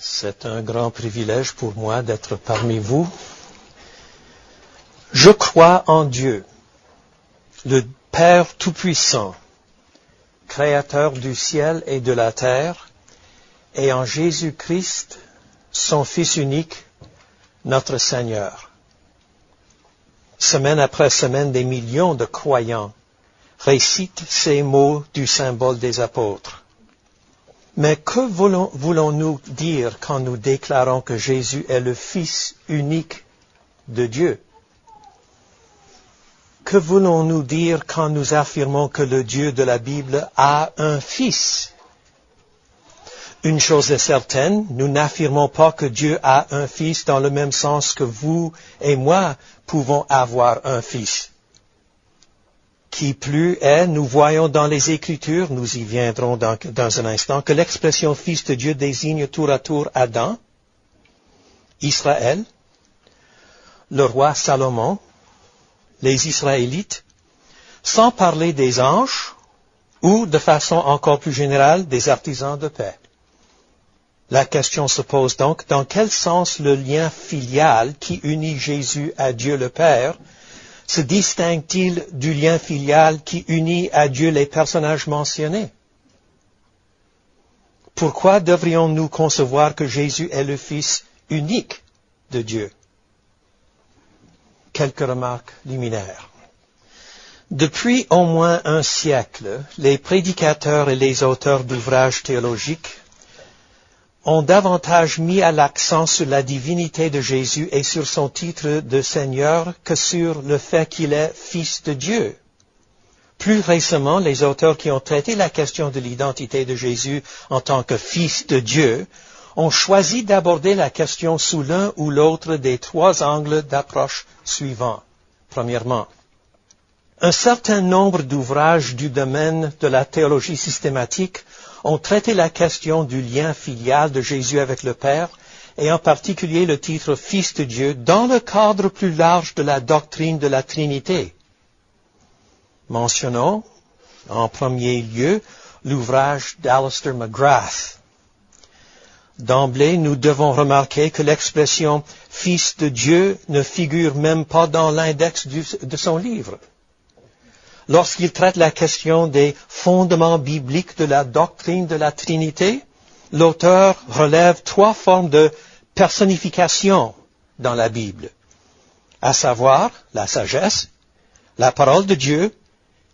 C'est un grand privilège pour moi d'être parmi vous. Je crois en Dieu, le Père Tout-Puissant, Créateur du ciel et de la terre, et en Jésus-Christ, son Fils unique, notre Seigneur. Semaine après semaine, des millions de croyants récitent ces mots du symbole des apôtres. Mais que voulons-nous dire quand nous déclarons que Jésus est le Fils unique de Dieu? Que voulons-nous dire quand nous affirmons que le Dieu de la Bible a un Fils? Une chose est certaine, nous n'affirmons pas que Dieu a un Fils dans le même sens que vous et moi pouvons avoir un Fils. Qui plus est, nous voyons dans les Écritures, nous y viendrons dans un instant, que l'expression Fils de Dieu désigne tour à tour Adam, Israël, le roi Salomon, les Israélites, sans parler des anges ou, de façon encore plus générale, des artisans de paix. La question se pose donc, dans quel sens le lien filial qui unit Jésus à Dieu le Père se distingue-t-il du lien filial qui unit à Dieu les personnages mentionnés? Pourquoi devrions-nous concevoir que Jésus est le Fils unique de Dieu? Quelques remarques liminaires. Depuis au moins un siècle, les prédicateurs et les auteurs d'ouvrages théologiques ont davantage mis à l'accent sur la divinité de Jésus et sur son titre de Seigneur que sur le fait qu'il est Fils de Dieu. Plus récemment, les auteurs qui ont traité la question de l'identité de Jésus en tant que Fils de Dieu ont choisi d'aborder la question sous l'un ou l'autre des trois angles d'approche suivants. Premièrement, un certain nombre d'ouvrages du domaine de la théologie systématique ont traité la question du lien filial de Jésus avec le Père, et en particulier le titre Fils de Dieu, dans le cadre plus large de la doctrine de la Trinité. Mentionnons, en premier lieu, l'ouvrage d'Alister McGrath. D'emblée, nous devons remarquer que l'expression « Fils de Dieu » ne figure même pas dans l'index de son livre. Lorsqu'il traite la question des fondements bibliques de la doctrine de la Trinité, l'auteur relève trois formes de personnification dans la Bible, à savoir la sagesse, la parole de Dieu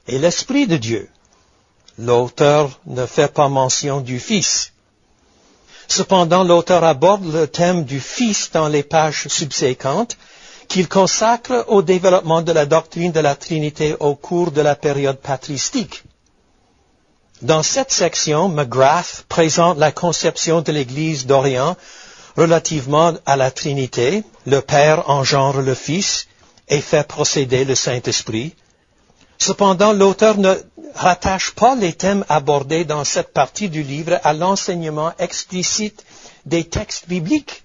et l'Esprit de Dieu. L'auteur ne fait pas mention du Fils. Cependant, l'auteur aborde le thème du Fils dans les pages subséquentes, qu'il consacre au développement de la doctrine de la Trinité au cours de la période patristique. Dans cette section, McGrath présente la conception de l'Église d'Orient relativement à la Trinité. Le Père engendre le Fils et fait procéder le Saint-Esprit. Cependant, l'auteur ne rattache pas les thèmes abordés dans cette partie du livre à l'enseignement explicite des textes bibliques.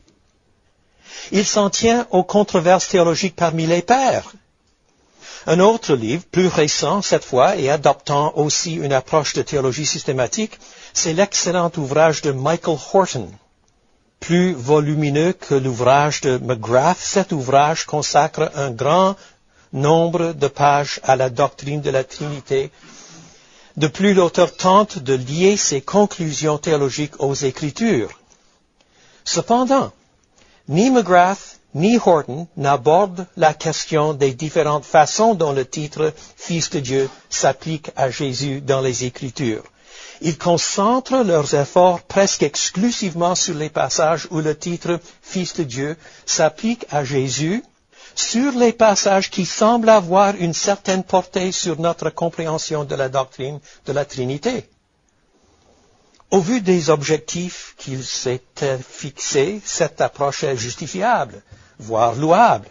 Il s'en tient aux controverses théologiques parmi les pères. Un autre livre, plus récent cette fois, et adoptant aussi une approche de théologie systématique, c'est l'excellent ouvrage de Michael Horton. Plus volumineux que l'ouvrage de McGrath, cet ouvrage consacre un grand nombre de pages à la doctrine de la Trinité. De plus, l'auteur tente de lier ses conclusions théologiques aux Écritures. Cependant, ni McGrath ni Horton n'abordent la question des différentes façons dont le titre Fils de Dieu s'applique à Jésus dans les Écritures. Ils concentrent leurs efforts presque exclusivement sur les passages où le titre Fils de Dieu s'applique à Jésus, sur les passages qui semblent avoir une certaine portée sur notre compréhension de la doctrine de la Trinité. Au vu des objectifs qu'il s'était fixés, cette approche est justifiable, voire louable.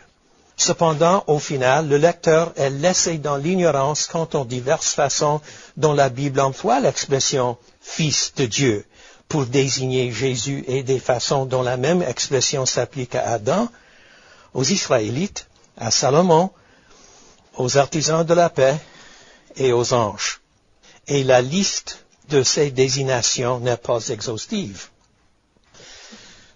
Cependant, au final, le lecteur est laissé dans l'ignorance quant aux diverses façons dont la Bible emploie l'expression « Fils de Dieu » pour désigner Jésus et des façons dont la même expression s'applique à Adam, aux Israélites, à Salomon, aux artisans de la paix et aux anges. Et la liste de ces désignations n'est pas exhaustive.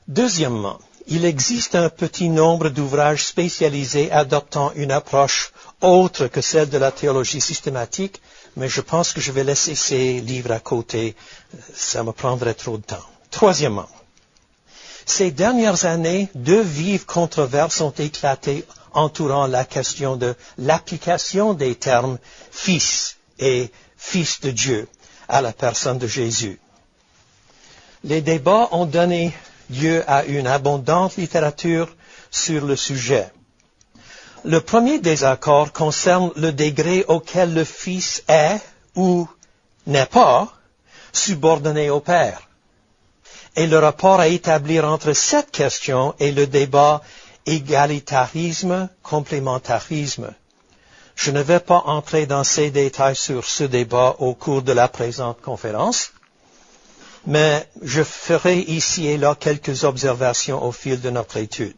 Deuxièmement, il existe un petit nombre d'ouvrages spécialisés adoptant une approche autre que celle de la théologie systématique, mais je pense que je vais laisser ces livres à côté. Ça me prendrait trop de temps. Troisièmement, ces dernières années, deux vives controverses ont éclaté entourant la question de l'application des termes « fils » et « fils de Dieu » à la personne de Jésus. Les débats ont donné lieu à une abondante littérature sur le sujet. Le premier désaccord concerne le degré auquel le Fils est ou n'est pas subordonné au Père. Et le rapport à établir entre cette question et le débat égalitarisme-complémentarisme. Je ne vais pas entrer dans ces détails sur ce débat au cours de la présente conférence, mais je ferai ici et là quelques observations au fil de notre étude.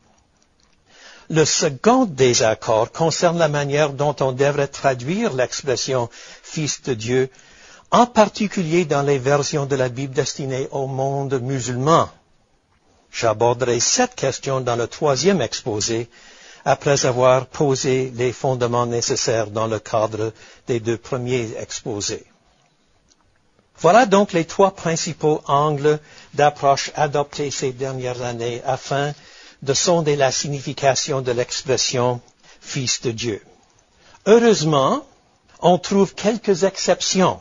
Le second désaccord concerne la manière dont on devrait traduire l'expression « Fils de Dieu », en particulier dans les versions de la Bible destinées au monde musulman. J'aborderai cette question dans le troisième exposé, après avoir posé les fondements nécessaires dans le cadre des deux premiers exposés. Voilà donc les trois principaux angles d'approche adoptés ces dernières années afin de sonder la signification de l'expression « Fils de Dieu ». Heureusement, on trouve quelques exceptions,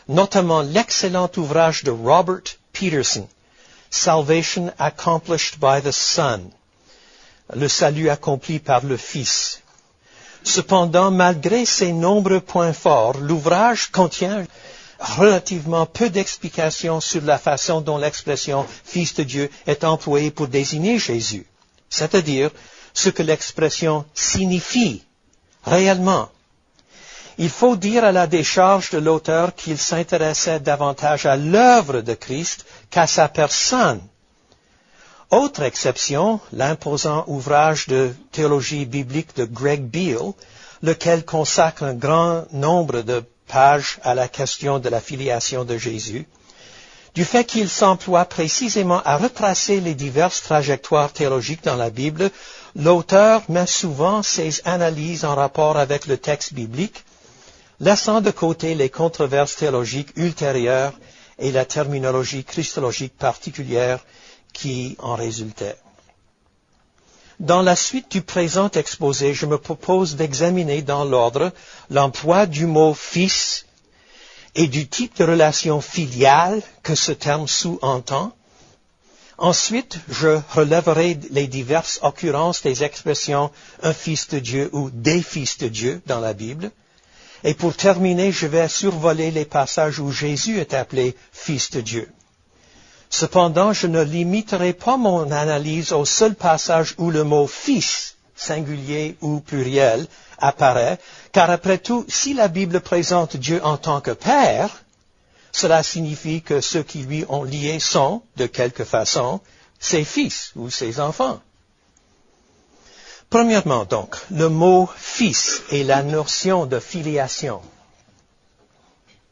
notamment l'excellent ouvrage de Robert Peterson, « Salvation Accomplished by the Son », le salut accompli par le Fils. Cependant, malgré ces nombreux points forts, l'ouvrage contient relativement peu d'explications sur la façon dont l'expression « Fils de Dieu » est employée pour désigner Jésus, c'est-à-dire ce que l'expression signifie réellement. Il faut dire à la décharge de l'auteur qu'il s'intéressait davantage à l'œuvre de Christ qu'à sa personne. Autre exception, l'imposant ouvrage de théologie biblique de Greg Beale, lequel consacre un grand nombre de pages à la question de la filiation de Jésus, du fait qu'il s'emploie précisément à retracer les diverses trajectoires théologiques dans la Bible, l'auteur met souvent ses analyses en rapport avec le texte biblique, laissant de côté les controverses théologiques ultérieures et la terminologie christologique particulière qui en résultait. Dans la suite du présent exposé, je me propose d'examiner dans l'ordre l'emploi du mot « fils » et du type de relation filiale que ce terme sous-entend. Ensuite, je relèverai les diverses occurrences des expressions « un fils de Dieu » ou « des fils de Dieu » dans la Bible. Et pour terminer, je vais survoler les passages où Jésus est appelé « fils de Dieu ». Cependant, je ne limiterai pas mon analyse au seul passage où le mot « fils », singulier ou pluriel, apparaît, car après tout, si la Bible présente Dieu en tant que Père, cela signifie que ceux qui lui ont lié sont, de quelque façon, ses fils ou ses enfants. Premièrement donc, le mot « fils » et la notion de filiation.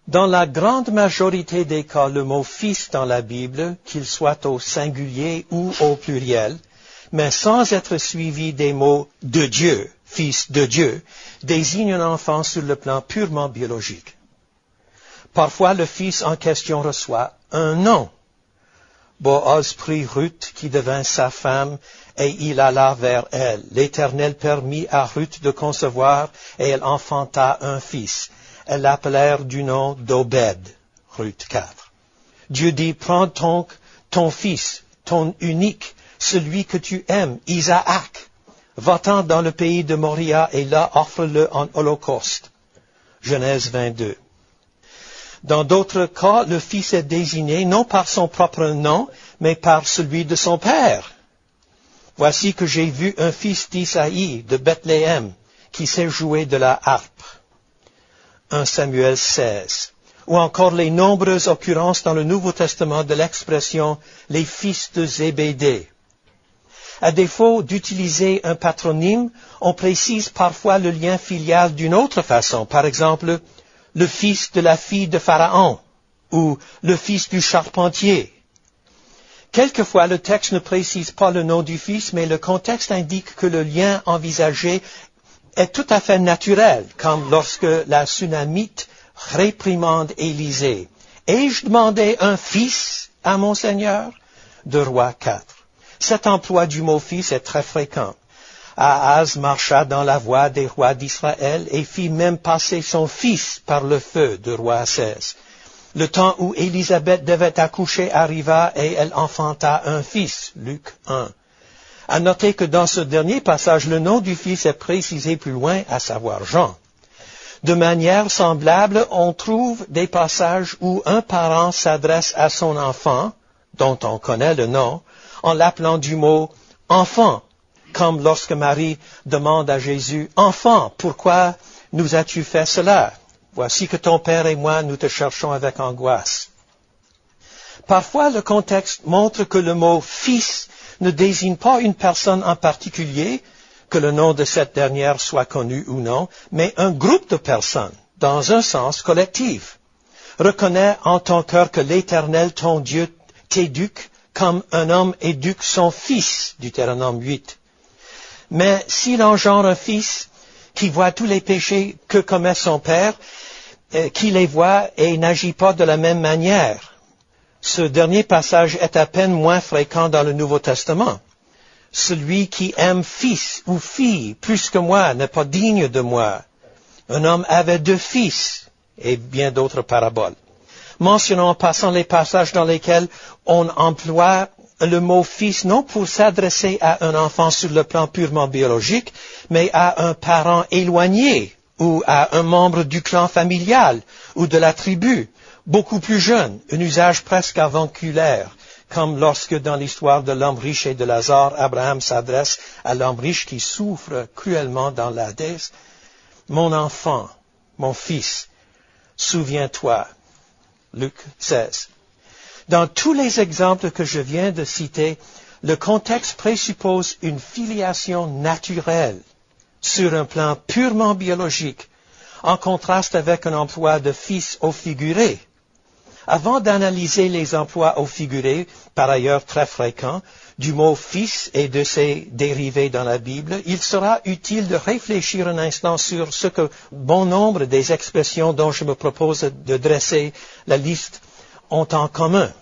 Dans la grande majorité des cas, le mot « fils » dans la Bible, qu'il soit au singulier ou au pluriel, mais sans être suivi des mots « de Dieu », « fils de Dieu », désigne un enfant sur le plan purement biologique. Parfois, le fils en question reçoit un nom. Boaz prit Ruth, qui devint sa femme, et il alla vers elle. L'Éternel permit à Ruth de concevoir, et elle enfanta un fils. Elles l'appelèrent du nom d'Obed. Ruth 4. Dieu dit, prends donc ton fils, ton unique, celui que tu aimes, Isaac. Va-t'en dans le pays de Moria et là offre-le en holocauste. Genèse 22. Dans d'autres cas, le fils est désigné non par son propre nom, mais par celui de son père. Voici que j'ai vu un fils d'Isaïe de Bethléem qui sait jouer de la harpe. 1 Samuel 16. Ou encore les nombreuses occurrences dans le Nouveau Testament de l'expression « les fils de Zébédée ». À défaut d'utiliser un patronyme, on précise parfois le lien filial d'une autre façon. Par exemple, le fils de la fille de Pharaon ou le fils du charpentier. Quelquefois, le texte ne précise pas le nom du Fils, mais le contexte indique que le lien envisagé est tout à fait naturel, comme lorsque la Sunamite réprimande Élisée. Ai-je demandé un fils à mon Seigneur? De Rois 4. Cet emploi du mot fils est très fréquent. Ahaz marcha dans la voie des rois d'Israël et fit même passer son fils par le feu, de Rois 16. Le temps où Élisabeth devait accoucher arriva et elle enfanta un fils, Luc 1. À noter que dans ce dernier passage, le nom du fils est précisé plus loin, à savoir Jean. De manière semblable, on trouve des passages où un parent s'adresse à son enfant, dont on connaît le nom, en l'appelant du mot « enfant », comme lorsque Marie demande à Jésus « Enfant, pourquoi nous as-tu fait cela? Voici que ton père et moi, nous te cherchons avec angoisse. » Parfois, le contexte montre que le mot « fils » ne désigne pas une personne en particulier, que le nom de cette dernière soit connu ou non, mais un groupe de personnes, dans un sens collectif. Reconnais en ton cœur que l'Éternel, ton Dieu, t'éduque comme un homme éduque son fils, Deutéronome 8. Mais s'il engendre un fils qui voit tous les péchés que commet son père, qui les voit et n'agit pas de la même manière, ce dernier passage est à peine moins fréquent dans le Nouveau Testament. Celui qui aime fils ou fille plus que moi n'est pas digne de moi. Un homme avait 2 fils et bien d'autres paraboles. Mentionnons en passant les passages dans lesquels on emploie le mot fils non pour s'adresser à un enfant sur le plan purement biologique, mais à un parent éloigné ou à un membre du clan familial ou de la tribu, beaucoup plus jeune, un usage presque avantculaire, comme lorsque dans l'histoire de l'homme riche et de Lazare, Abraham s'adresse à l'homme riche qui souffre cruellement dans l'Hadès. Mon enfant, mon fils, souviens-toi. Luc 16. Dans tous les exemples que je viens de citer, le contexte présuppose une filiation naturelle sur un plan purement biologique, en contraste avec un emploi de fils au figuré. Avant d'analyser les emplois au figuré, par ailleurs très fréquents, du mot fils et de ses dérivés dans la Bible, il sera utile de réfléchir un instant sur ce que bon nombre des expressions dont je me propose de dresser la liste ont en commun.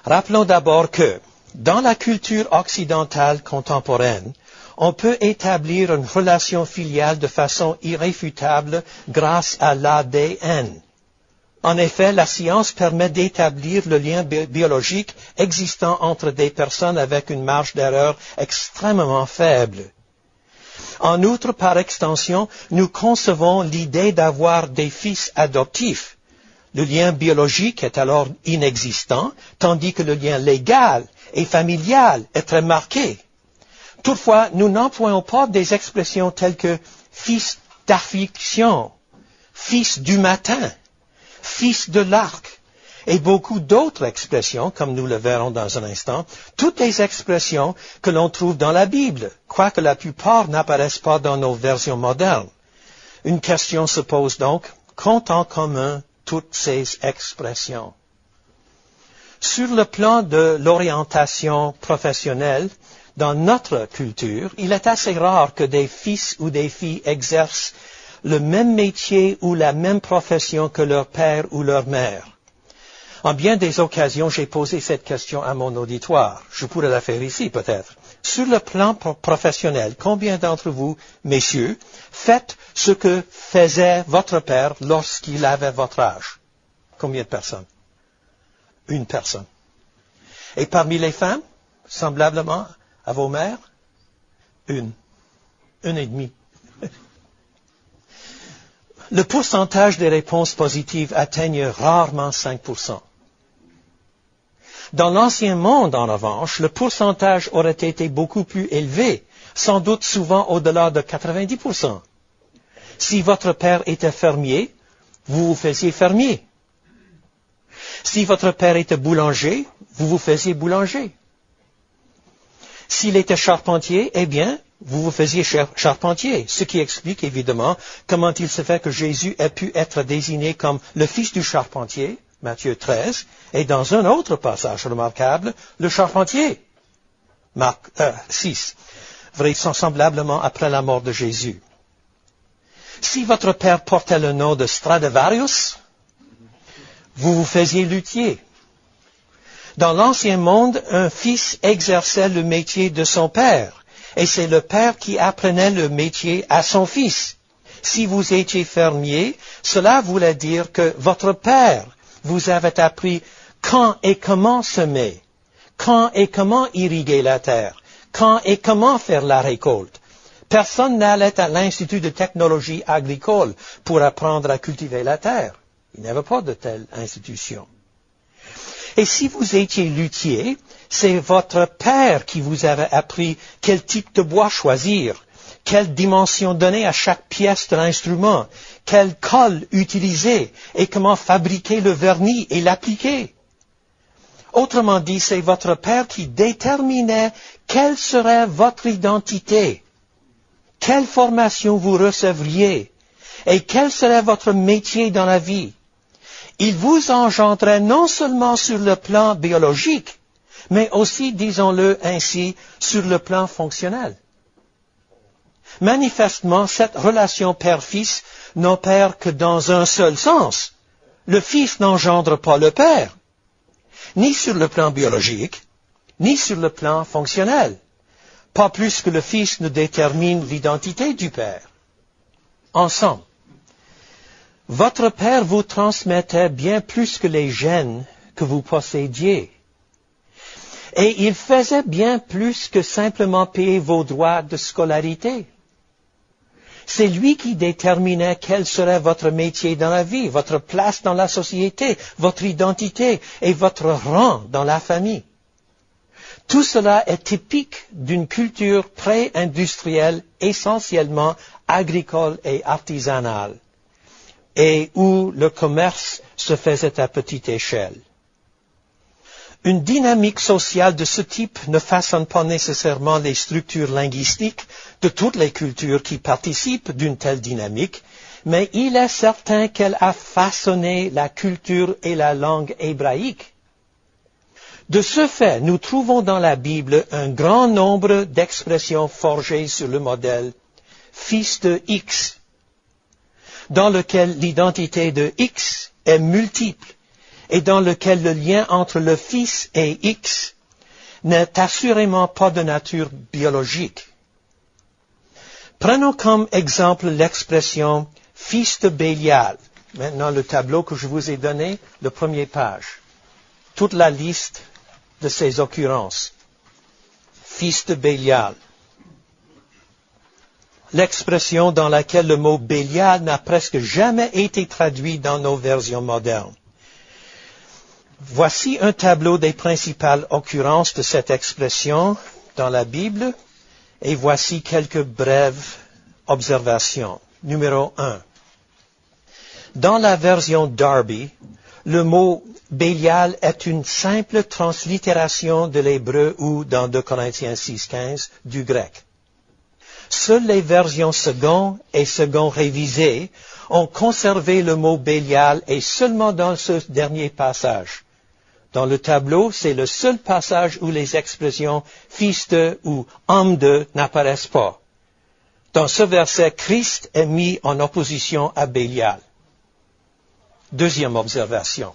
Rappelons d'abord que, dans la culture occidentale contemporaine, on peut établir une relation filiale de façon irréfutable grâce à l'ADN. En effet, la science permet d'établir le lien biologique existant entre des personnes avec une marge d'erreur extrêmement faible. En outre, par extension, nous concevons l'idée d'avoir des fils adoptifs. Le lien biologique est alors inexistant, tandis que le lien légal et familial est très marqué. Toutefois, nous n'employons pas des expressions telles que fils d'affliction, fils du matin, fils de l'arc, et beaucoup d'autres expressions, comme nous le verrons dans un instant, toutes les expressions que l'on trouve dans la Bible, quoique la plupart n'apparaissent pas dans nos versions modernes. Une question se pose donc, qu'ont en commun toutes ces expressions? Sur le plan de l'orientation professionnelle, dans notre culture, il est assez rare que des fils ou des filles exercent le même métier ou la même profession que leur père ou leur mère. En bien des occasions, j'ai posé cette question à mon auditoire. Je pourrais la faire ici, peut-être. Sur le plan professionnel, combien d'entre vous, messieurs, faites ce que faisait votre père lorsqu'il avait votre âge? Combien de personnes? Une personne. Et parmi les femmes, semblablement à vos mères? Une et demie. Le pourcentage des réponses positives atteigne rarement 5%. Dans l'ancien monde, en revanche, le pourcentage aurait été beaucoup plus élevé, sans doute souvent au-delà de 90%. Si votre père était fermier, vous vous faisiez fermier. Si votre père était boulanger, vous vous faisiez boulanger. S'il était charpentier, eh bien, vous vous faisiez charpentier, ce qui explique évidemment comment il se fait que Jésus ait pu être désigné comme le fils du charpentier, Matthieu 13, et dans un autre passage remarquable, le charpentier, Marc 6, vraisemblablement après la mort de Jésus. Si votre père portait le nom de Stradivarius, vous vous faisiez luthier. Dans l'ancien monde, un fils exerçait le métier de son père, et c'est le père qui apprenait le métier à son fils. Si vous étiez fermier, cela voulait dire que votre père vous avait appris quand et comment semer, quand et comment irriguer la terre, quand et comment faire la récolte. Personne n'allait à l'Institut de technologie agricole pour apprendre à cultiver la terre. Il n'y avait pas de telle institution. Et si vous étiez luthier, c'est votre père qui vous avait appris quel type de bois choisir, quelle dimension donner à chaque pièce de l'instrument, quelle colle utiliser et comment fabriquer le vernis et l'appliquer. Autrement dit, c'est votre père qui déterminait quelle serait votre identité, quelle formation vous recevriez et quel serait votre métier dans la vie. Il vous engendrait non seulement sur le plan biologique, mais aussi, disons-le ainsi, sur le plan fonctionnel. Manifestement, cette relation père-fils n'opère que dans un seul sens. Le fils n'engendre pas le père, ni sur le plan biologique, ni sur le plan fonctionnel, pas plus que le fils ne détermine l'identité du père. Ensemble, votre père vous transmettait bien plus que les gènes que vous possédiez. Et il faisait bien plus que simplement payer vos droits de scolarité. C'est lui qui déterminait quel serait votre métier dans la vie, votre place dans la société, votre identité et votre rang dans la famille. Tout cela est typique d'une culture pré-industrielle essentiellement agricole et artisanale, et où le commerce se faisait à petite échelle. Une dynamique sociale de ce type ne façonne pas nécessairement les structures linguistiques de toutes les cultures qui participent d'une telle dynamique, mais il est certain qu'elle a façonné la culture et la langue hébraïque. De ce fait, nous trouvons dans la Bible un grand nombre d'expressions forgées sur le modèle « fils de X », dans lequel l'identité de X est multiple et dans lequel le lien entre le fils et X n'est assurément pas de nature biologique. Prenons comme exemple l'expression « fils de Bélial ». Maintenant, le tableau que je vous ai donné, la première page. Toute la liste de ces occurrences. Fils de Bélial. L'expression dans laquelle le mot Bélial n'a presque jamais été traduit dans nos versions modernes. Voici un tableau des principales occurrences de cette expression dans la Bible, et voici quelques brèves observations. Numéro 1. Dans la version Darby, le mot Bélial est une simple translittération de l'hébreu ou, dans 2 Corinthiens 6,15, du grec. Seules les versions second et second révisées ont conservé le mot Bélial et seulement dans ce dernier passage. Dans le tableau, c'est le seul passage où les expressions « fils de » ou « homme de » n'apparaissent pas. Dans ce verset, Christ est mis en opposition à Bélial. Deuxième observation.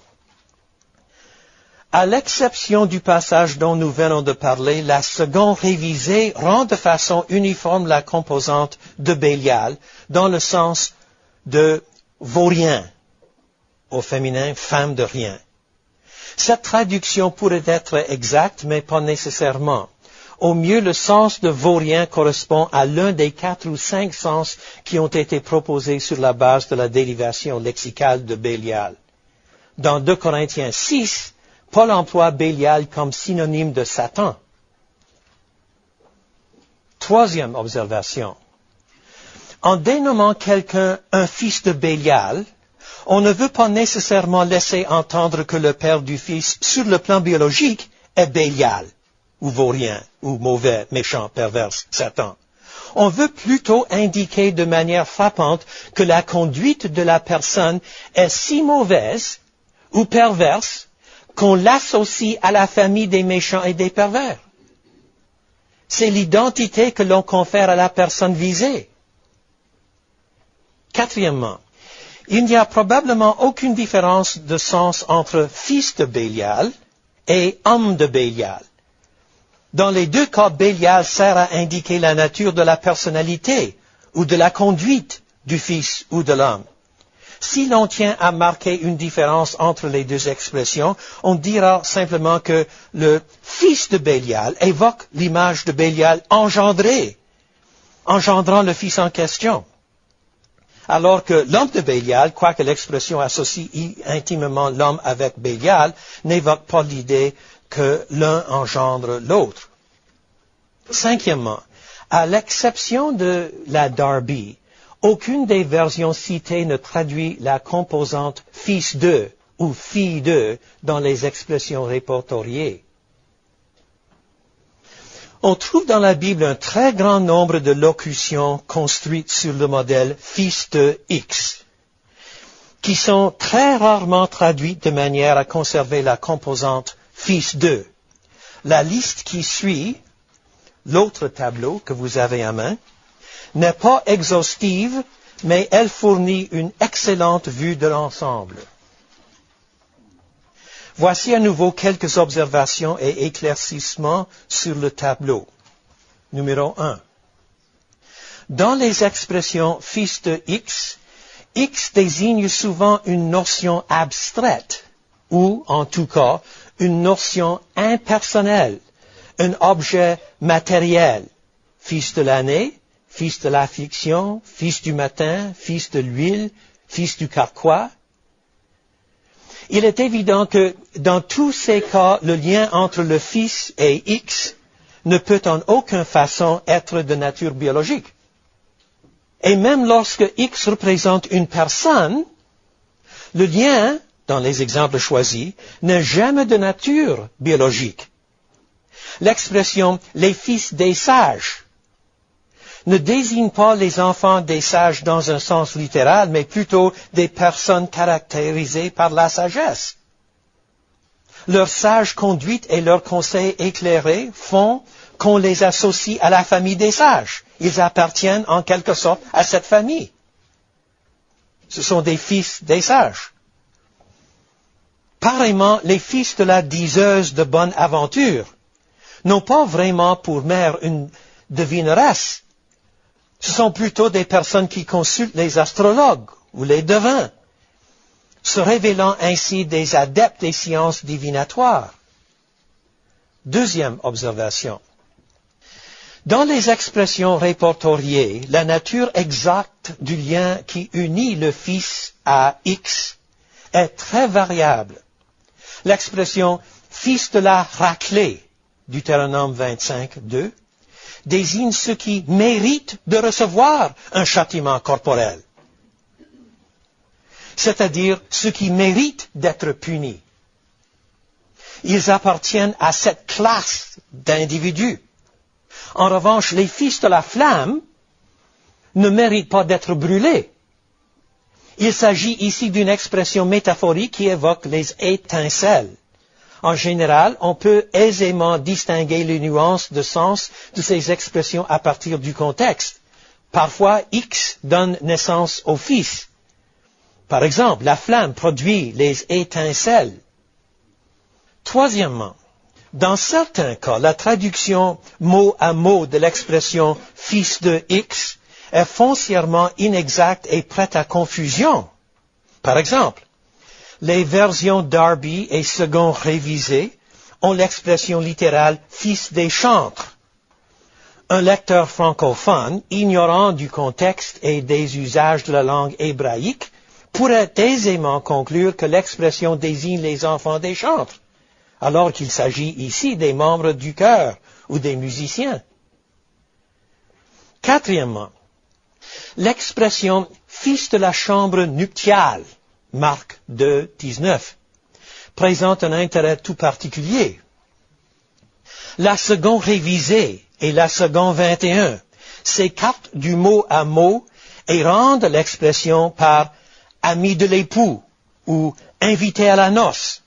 À l'exception du passage dont nous venons de parler, la seconde révisée rend de façon uniforme la composante de Bélial dans le sens de vaurien, au féminin femme de rien. Cette traduction pourrait être exacte, mais pas nécessairement. Au mieux, le sens de vaurien correspond à l'un des 4 ou 5 sens qui ont été proposés sur la base de la dérivation lexicale de Bélial. Dans 2 Corinthiens 6, Paul emploie Bélial comme synonyme de Satan. Troisième observation. En dénommant quelqu'un un fils de Bélial, on ne veut pas nécessairement laisser entendre que le père du fils, sur le plan biologique, est Bélial, ou vaurien, ou mauvais, méchant, pervers, Satan. On veut plutôt indiquer de manière frappante que la conduite de la personne est si mauvaise, ou perverse qu'on l'associe à la famille des méchants et des pervers. C'est l'identité que l'on confère à la personne visée. Quatrièmement, il n'y a probablement aucune différence de sens entre fils de Bélial et homme de Bélial. Dans les deux cas, Bélial sert à indiquer la nature de la personnalité ou de la conduite du fils ou de l'homme. Si l'on tient à marquer une différence entre les deux expressions, on dira simplement que le fils de Bélial évoque l'image de Bélial engendrant le fils en question. Alors que l'homme de Bélial, quoique l'expression associe intimement l'homme avec Bélial, n'évoque pas l'idée que l'un engendre l'autre. Cinquièmement, à l'exception de la Darby, aucune des versions citées ne traduit la composante fils de ou fille de dans les expressions répertoriées. On trouve dans la Bible un très grand nombre de locutions construites sur le modèle fils de X, qui sont très rarement traduites de manière à conserver la composante fils de. La liste qui suit, l'autre tableau que vous avez à main, n'est pas exhaustive, mais elle fournit une excellente vue de l'ensemble. Voici à nouveau quelques observations et éclaircissements sur le tableau. Numéro 1. Dans les expressions fils de X, X désigne souvent une notion abstraite, ou, en tout cas, une notion impersonnelle, un objet matériel, fils de l'année, fils de l'affliction, fils du matin, fils de l'huile, fils du carquois. Il est évident que dans tous ces cas, le lien entre le fils et X ne peut en aucune façon être de nature biologique. Et même lorsque X représente une personne, le lien, dans les exemples choisis, n'est jamais de nature biologique. L'expression « les fils des sages » ne désigne pas les enfants des sages dans un sens littéral, mais plutôt des personnes caractérisées par la sagesse. Leur sage conduite et leurs conseils éclairés font qu'on les associe à la famille des sages. Ils appartiennent en quelque sorte à cette famille. Ce sont des fils des sages. Pareillement, les fils de la diseuse de bonne aventure n'ont pas vraiment pour mère une devineresse. Ce sont plutôt des personnes qui consultent les astrologues ou les devins, se révélant ainsi des adeptes des sciences divinatoires. Deuxième observation. Dans les expressions répertoriées, la nature exacte du lien qui unit le Fils à X est très variable. L'expression « fils de la raclée » Deutéronome 25, 2, désigne ceux qui méritent de recevoir un châtiment corporel, c'est-à-dire ceux qui méritent d'être punis. Ils appartiennent à cette classe d'individus. En revanche, les fils de la flamme ne méritent pas d'être brûlés. Il s'agit ici d'une expression métaphorique qui évoque les étincelles. En général, on peut aisément distinguer les nuances de sens de ces expressions à partir du contexte. Parfois, X donne naissance au Fils. Par exemple, la flamme produit les étincelles. Troisièmement, dans certains cas, la traduction mot à mot de l'expression « fils de X » est foncièrement inexacte et prête à confusion. Par exemple, les versions Darby et Second révisées ont l'expression littérale « fils des chantres ». Un lecteur francophone, ignorant du contexte et des usages de la langue hébraïque, pourrait aisément conclure que l'expression désigne les enfants des chantres, alors qu'il s'agit ici des membres du chœur ou des musiciens. Quatrièmement, l'expression « fils de la chambre nuptiale » Marc 2, 19, présente un intérêt tout particulier. La seconde révisée et la seconde 21 s'écartent du mot à mot et rendent l'expression par « ami de l'époux » ou invités à la noce,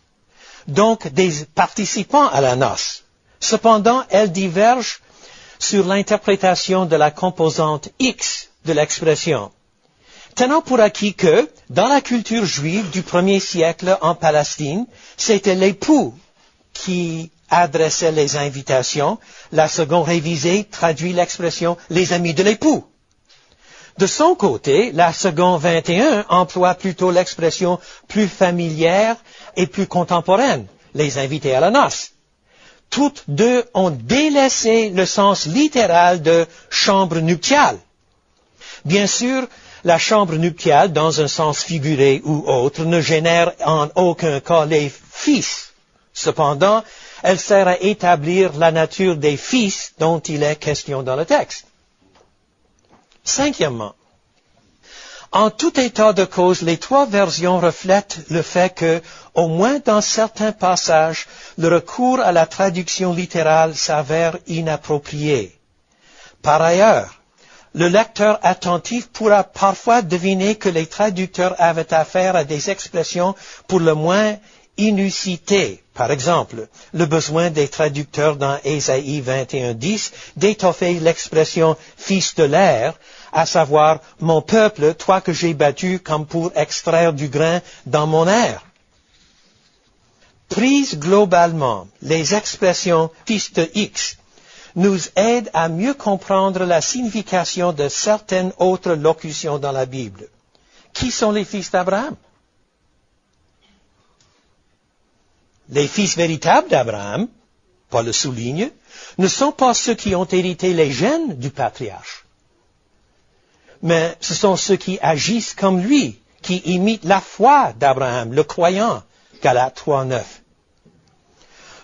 donc des participants à la noce. Cependant, elles divergent sur l'interprétation de la composante X de l'expression. Tenons pour acquis que, dans la culture juive du 1er siècle en Palestine, c'était l'époux qui adressait les invitations. La seconde révisée traduit l'expression « les amis de l'époux ». De son côté, la seconde 21 emploie plutôt l'expression plus familière et plus contemporaine, « les invités à la noce ». Toutes deux ont délaissé le sens littéral de « chambre nuptiale ». Bien sûr, la chambre nuptiale, dans un sens figuré ou autre, ne génère en aucun cas les fils. Cependant, elle sert à établir la nature des fils dont il est question dans le texte. Cinquièmement, en tout état de cause, les trois versions reflètent le fait que, au moins dans certains passages, le recours à la traduction littérale s'avère inapproprié. Par ailleurs, le lecteur attentif pourra parfois deviner que les traducteurs avaient affaire à des expressions pour le moins inusitées. Par exemple, le besoin des traducteurs dans Ésaïe 21:10 d'étoffer l'expression « fils de l'air », à savoir « mon peuple, toi que j'ai battu comme pour extraire du grain dans mon air ». Prises globalement, les expressions « fils de X » nous aident à mieux comprendre la signification de certaines autres locutions dans la Bible. Qui sont les fils d'Abraham? Les fils véritables d'Abraham, Paul le souligne, ne sont pas ceux qui ont hérité les gènes du patriarche, mais ce sont ceux qui agissent comme lui, qui imitent la foi d'Abraham, le croyant, Galates 3:9.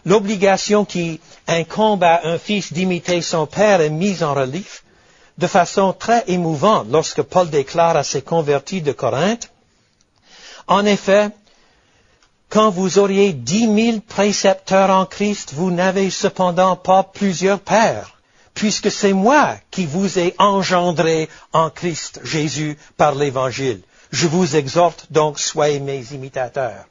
L'obligation qui incombe à un fils d'imiter son père est mise en relief de façon très émouvante lorsque Paul déclare à ses convertis de Corinthe, « En effet, quand vous auriez 10 000 précepteurs en Christ, vous n'avez cependant pas plusieurs pères, puisque c'est moi qui vous ai engendré en Christ Jésus par l'Évangile. Je vous exhorte donc, soyez mes imitateurs. »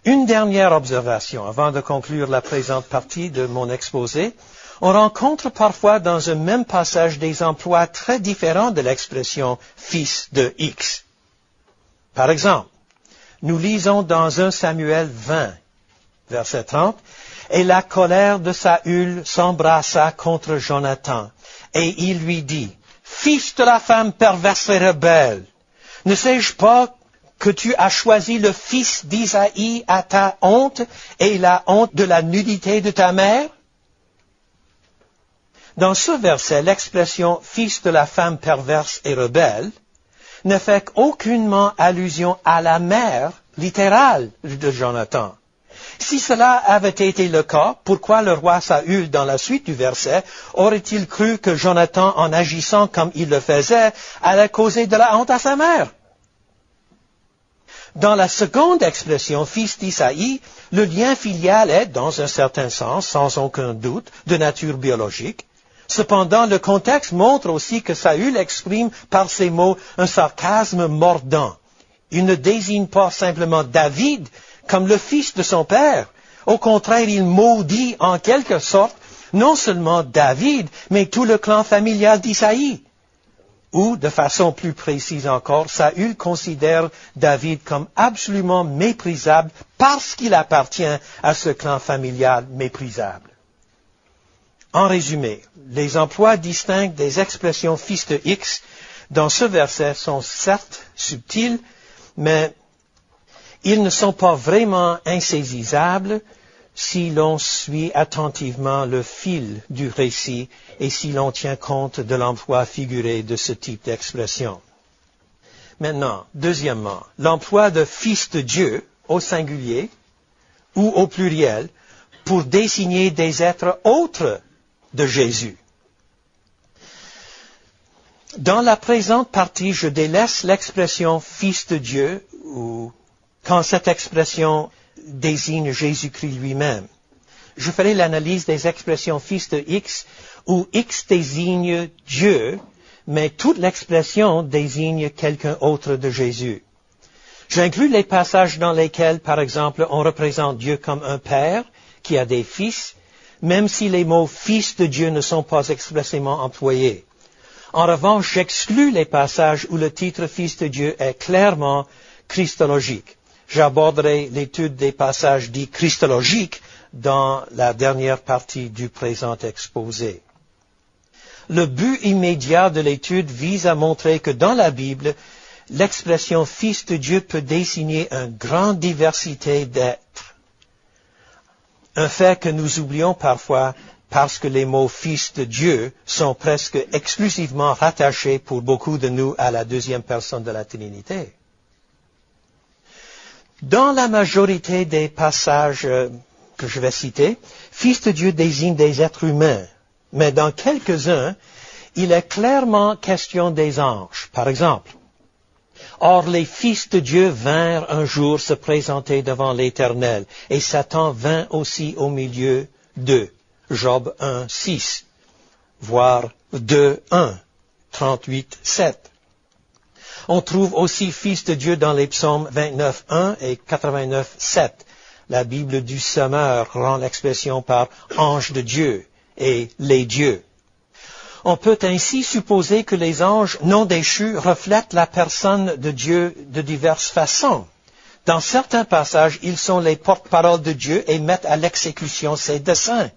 Une dernière observation avant de conclure la présente partie de mon exposé. On rencontre parfois dans un même passage des emplois très différents de l'expression « fils de X ». Par exemple, nous lisons dans 1 Samuel 20, verset 30, « Et la colère de Saül s'embrassa contre Jonathan, et il lui dit, « Fils de la femme perverse et rebelle, ne sais-je pas que tu as choisi le fils d'Isaïe à ta honte et la honte de la nudité de ta mère? » Dans ce verset, l'expression « fils de la femme perverse et rebelle » ne fait aucunement allusion à la mère littérale de Jonathan. Si cela avait été le cas, pourquoi le roi Saül, dans la suite du verset, aurait-il cru que Jonathan, en agissant comme il le faisait, allait causer de la honte à sa mère? Dans la seconde expression, fils d'Isaïe, le lien filial est, dans un certain sens, sans aucun doute, de nature biologique. Cependant, le contexte montre aussi que Saül exprime par ces mots un sarcasme mordant. Il ne désigne pas simplement David comme le fils de son père. Au contraire, il maudit en quelque sorte non seulement David, mais tout le clan familial d'Isaïe. Ou, de façon plus précise encore, Saül considère David comme absolument méprisable parce qu'il appartient à ce clan familial méprisable. En résumé, les emplois distincts des expressions fils de X dans ce verset sont certes subtils, mais ils ne sont pas vraiment insaisissables si l'on suit attentivement le fil du récit et si l'on tient compte de l'emploi figuré de ce type d'expression. Maintenant, deuxièmement, l'emploi de fils de Dieu au singulier ou au pluriel pour désigner des êtres autres de Jésus. Dans la présente partie, je délaisse l'expression fils de Dieu ou quand cette expression désigne Jésus-Christ lui-même. Je ferai l'analyse des expressions fils de X où X désigne Dieu, mais toute l'expression désigne quelqu'un autre de Jésus. J'inclus les passages dans lesquels, par exemple, on représente Dieu comme un père qui a des fils, même si les mots « fils de Dieu » ne sont pas expressément employés. En revanche, j'exclus les passages où le titre « fils de Dieu » est clairement christologique. J'aborderai l'étude des passages dits christologiques dans la dernière partie du présent exposé. Le but immédiat de l'étude vise à montrer que dans la Bible, l'expression « fils de Dieu » peut désigner une grande diversité d'êtres. Un fait que nous oublions parfois parce que les mots « fils de Dieu » sont presque exclusivement rattachés pour beaucoup de nous à la deuxième personne de la Trinité. Dans la majorité des passages que je vais citer, « fils de Dieu » désigne des êtres humains, mais dans quelques-uns, il est clairement question des anges. Par exemple, « Or les fils de Dieu vinrent un jour se présenter devant l'Éternel, et Satan vint aussi au milieu d'eux. » Job 1, 6, voire 2, 1, 38, 7. On trouve aussi fils de Dieu dans les psaumes 29, 1 et 89, 7. La Bible du Sommeur rend l'expression par ange de Dieu et les dieux. On peut ainsi supposer que les anges non déchus reflètent la personne de Dieu de diverses façons. Dans certains passages, ils sont les porte-paroles de Dieu et mettent à l'exécution ses desseins.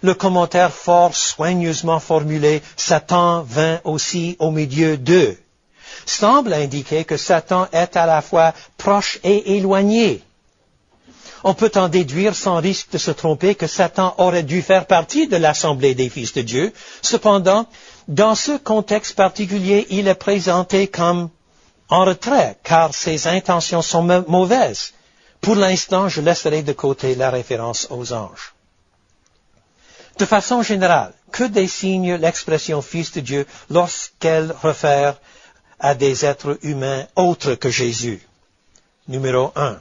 Le commentaire fort soigneusement formulé « Satan vint aussi au milieu d'eux » semble indiquer que Satan est à la fois proche et éloigné. On peut en déduire sans risque de se tromper que Satan aurait dû faire partie de l'assemblée des fils de Dieu. Cependant, dans ce contexte particulier, il est présenté comme en retrait, car ses intentions sont mauvaises. Pour l'instant, je laisserai de côté la référence aux anges. De façon générale, que désigne l'expression « fils de Dieu » lorsqu'elle réfère à des êtres humains autres que Jésus? Numéro 1.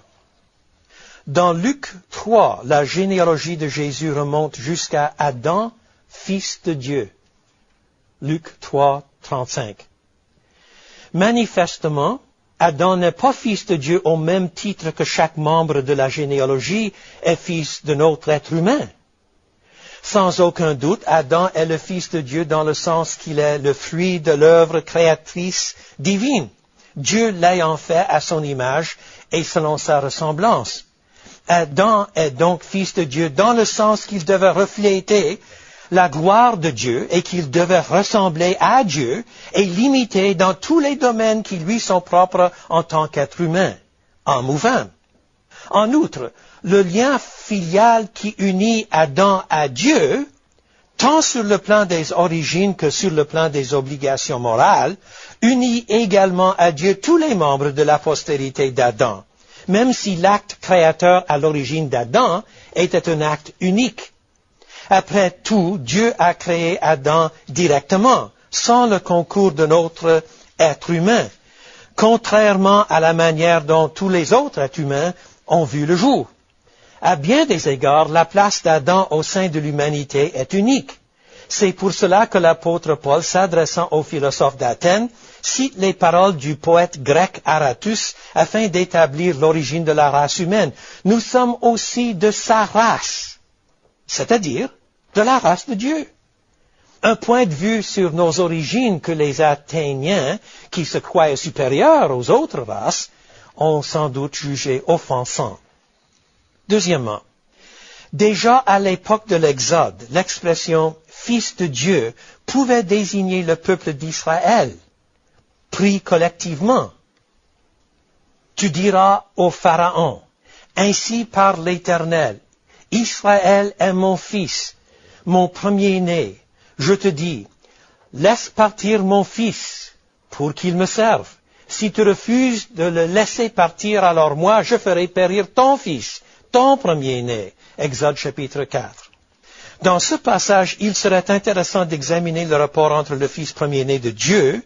Dans Luc 3, la généalogie de Jésus remonte jusqu'à Adam, fils de Dieu. Luc 3, 35. Manifestement, Adam n'est pas fils de Dieu au même titre que chaque membre de la généalogie est fils d'un autre être humain. Sans aucun doute, Adam est le fils de Dieu dans le sens qu'il est le fruit de l'œuvre créatrice divine, Dieu l'ayant fait à son image et selon sa ressemblance. Adam est donc fils de Dieu dans le sens qu'il devait refléter la gloire de Dieu et qu'il devait ressembler à Dieu et l'imiter dans tous les domaines qui lui sont propres en tant qu'être humain, en mouvant. En outre, le lien filial qui unit Adam à Dieu, tant sur le plan des origines que sur le plan des obligations morales, unit également à Dieu tous les membres de la postérité d'Adam, même si l'acte créateur à l'origine d'Adam était un acte unique. Après tout, Dieu a créé Adam directement, sans le concours d'un autre être humain, contrairement à la manière dont tous les autres êtres humains ont vu le jour. À bien des égards, la place d'Adam au sein de l'humanité est unique. C'est pour cela que l'apôtre Paul, s'adressant aux philosophes d'Athènes, cite les paroles du poète grec Aratus afin d'établir l'origine de la race humaine. Nous sommes aussi de sa race, c'est-à-dire de la race de Dieu. Un point de vue sur nos origines que les Athéniens, qui se croyaient supérieurs aux autres races, ont sans doute jugé offensant. Deuxièmement, déjà à l'époque de l'Exode, l'expression « fils de Dieu » pouvait désigner le peuple d'Israël, pris collectivement. Tu diras au Pharaon, « Ainsi parle l'Éternel, Israël est mon fils, mon premier-né. Je te dis, laisse partir mon fils pour qu'il me serve. Si tu refuses de le laisser partir, alors moi, je ferai périr ton fils, ton premier-né. » Exode chapitre 4. Dans ce passage, il serait intéressant d'examiner le rapport entre le fils premier-né de Dieu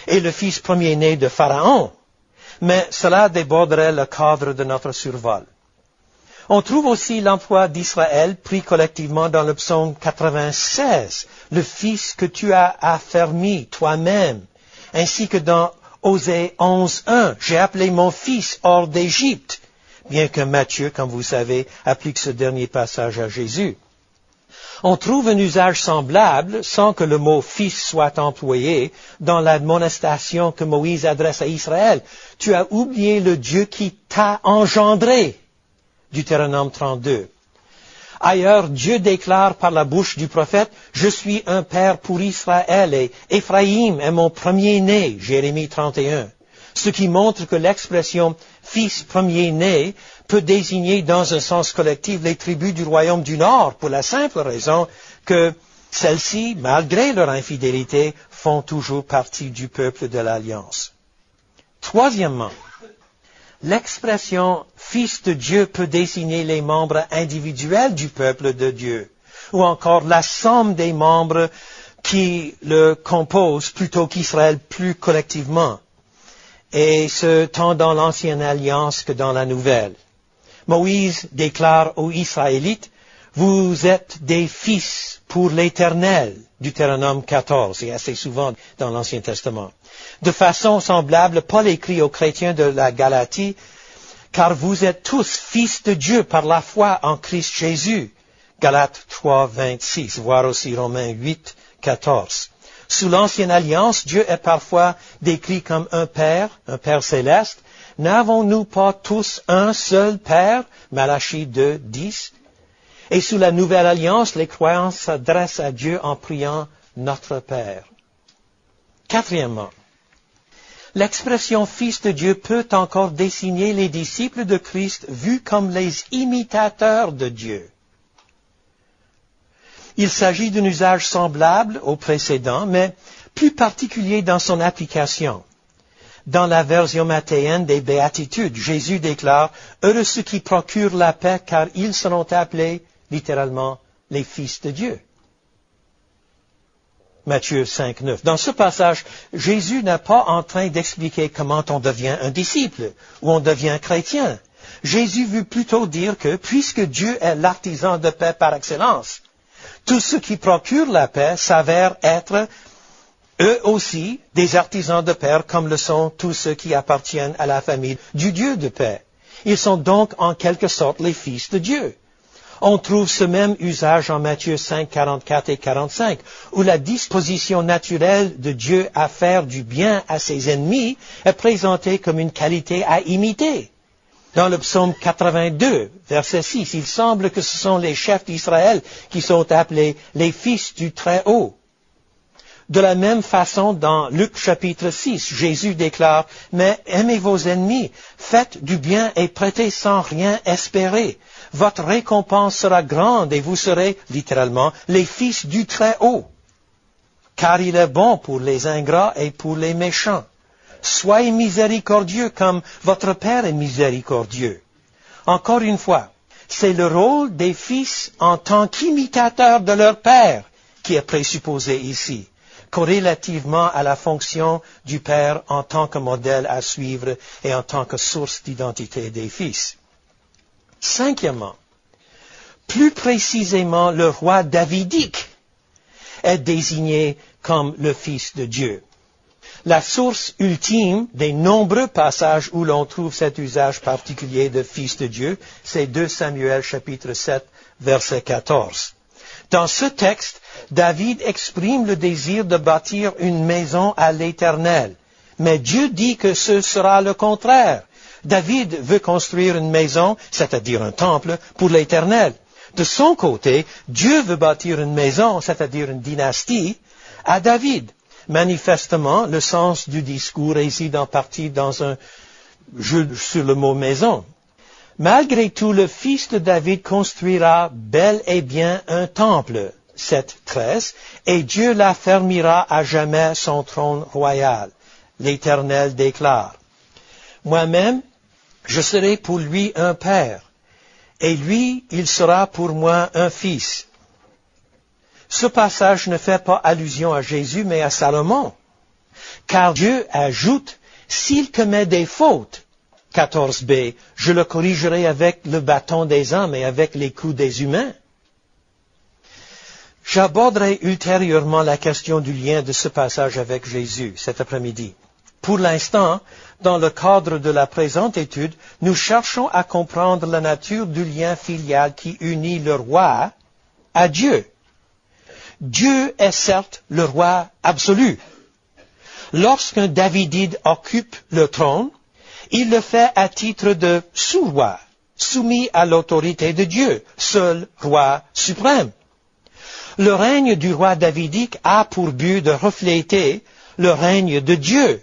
et le fils premier-né de Pharaon. Mais cela déborderait le cadre de notre survol. On trouve aussi l'emploi d'Israël pris collectivement dans le psaume 96, le fils que tu as affermi toi-même, ainsi que dans Osée 11:1, j'ai appelé mon fils hors d'Égypte, bien que Matthieu, comme vous savez, applique ce dernier passage à Jésus. On trouve un usage semblable, sans que le mot fils soit employé, dans l'admonestation que Moïse adresse à Israël. Tu as oublié le Dieu qui t'a engendré. Deutéronome 32. Ailleurs, Dieu déclare par la bouche du prophète, « Je suis un père pour Israël et Éphraïm est mon premier-né. » Jérémie 31. Ce qui montre que l'expression « fils premier-né » peut désigner dans un sens collectif les tribus du royaume du Nord pour la simple raison que celles-ci, malgré leur infidélité, font toujours partie du peuple de l'Alliance. Troisièmement, l'expression « fils de Dieu » peut désigner les membres individuels du peuple de Dieu, ou encore la somme des membres qui le composent plutôt qu'Israël plus collectivement, et ce tant dans l'Ancienne Alliance que dans la Nouvelle. Moïse déclare aux Israélites, « Vous êtes des fils pour l'Éternel » Deutéronome 14, et assez souvent dans l'Ancien Testament. De façon semblable, Paul écrit aux chrétiens de la Galatie, « Car vous êtes tous fils de Dieu par la foi en Christ Jésus » Galates 3, 26, voire aussi Romains 8, 14. Sous l'Ancienne Alliance, Dieu est parfois décrit comme un Père céleste. N'avons-nous pas tous un seul Père? Malachie 2, 10. Et sous la Nouvelle Alliance, les croyants s'adressent à Dieu en priant notre Père. Quatrièmement, l'expression Fils de Dieu peut encore désigner les disciples de Christ vus comme les imitateurs de Dieu. Il s'agit d'un usage semblable au précédent, mais plus particulier dans son application. Dans la version mathéenne des Béatitudes, Jésus déclare « Heureux ceux qui procurent la paix, car ils seront appelés, littéralement, les fils de Dieu. » Matthieu 5, 9. Dans ce passage, Jésus n'est pas en train d'expliquer comment on devient un disciple ou on devient chrétien. Jésus veut plutôt dire que, puisque Dieu est l'artisan de paix par excellence, tous ceux qui procurent la paix s'avèrent être, eux aussi, des artisans de paix, comme le sont tous ceux qui appartiennent à la famille du Dieu de paix. Ils sont donc en quelque sorte les fils de Dieu. On trouve ce même usage en Matthieu 5, 44 et 45, où la disposition naturelle de Dieu à faire du bien à ses ennemis est présentée comme une qualité à imiter. Dans le psaume 82, verset 6, il semble que ce sont les chefs d'Israël qui sont appelés les fils du Très-Haut. De la même façon, dans Luc chapitre 6, Jésus déclare, « Mais aimez vos ennemis, faites du bien et prêtez sans rien espérer. Votre récompense sera grande et vous serez, littéralement, les fils du Très-Haut. Car il est bon pour les ingrats et pour les méchants. Soyez miséricordieux comme votre Père est miséricordieux. » Encore une fois, c'est le rôle des fils en tant qu'imitateurs de leur Père qui est présupposé ici, corrélativement à la fonction du Père en tant que modèle à suivre et en tant que source d'identité des fils. Cinquièmement, plus précisément, le roi davidique est désigné comme le Fils de Dieu. La source ultime des nombreux passages où l'on trouve cet usage particulier de Fils de Dieu, c'est 2 Samuel chapitre 7, verset 14. Dans ce texte, David exprime le désir de bâtir une maison à l'Éternel. Mais Dieu dit que ce sera le contraire. David veut construire une maison, c'est-à-dire un temple, pour l'Éternel. De son côté, Dieu veut bâtir une maison, c'est-à-dire une dynastie, à David. Manifestement, le sens du discours réside en partie dans un jeu sur le mot maison. Malgré tout, le fils de David construira bel et bien un temple, 7:13, et Dieu l'affermira à jamais son trône royal. L'Éternel déclare, « Moi-même, je serai pour lui un père, et lui, il sera pour moi un fils. » Ce passage ne fait pas allusion à Jésus, mais à Salomon. Car Dieu ajoute, « S'il commet des fautes, 14b, je le corrigerai avec le bâton des hommes et avec les coups des humains. » J'aborderai ultérieurement la question du lien de ce passage avec Jésus cet après-midi. Pour l'instant, dans le cadre de la présente étude, nous cherchons à comprendre la nature du lien filial qui unit le roi à Dieu. Dieu est certes le roi absolu. Lorsqu'un Davidide occupe le trône, il le fait à titre de sous-roi, soumis à l'autorité de Dieu, seul roi suprême. Le règne du roi davidique a pour but de refléter le règne de Dieu,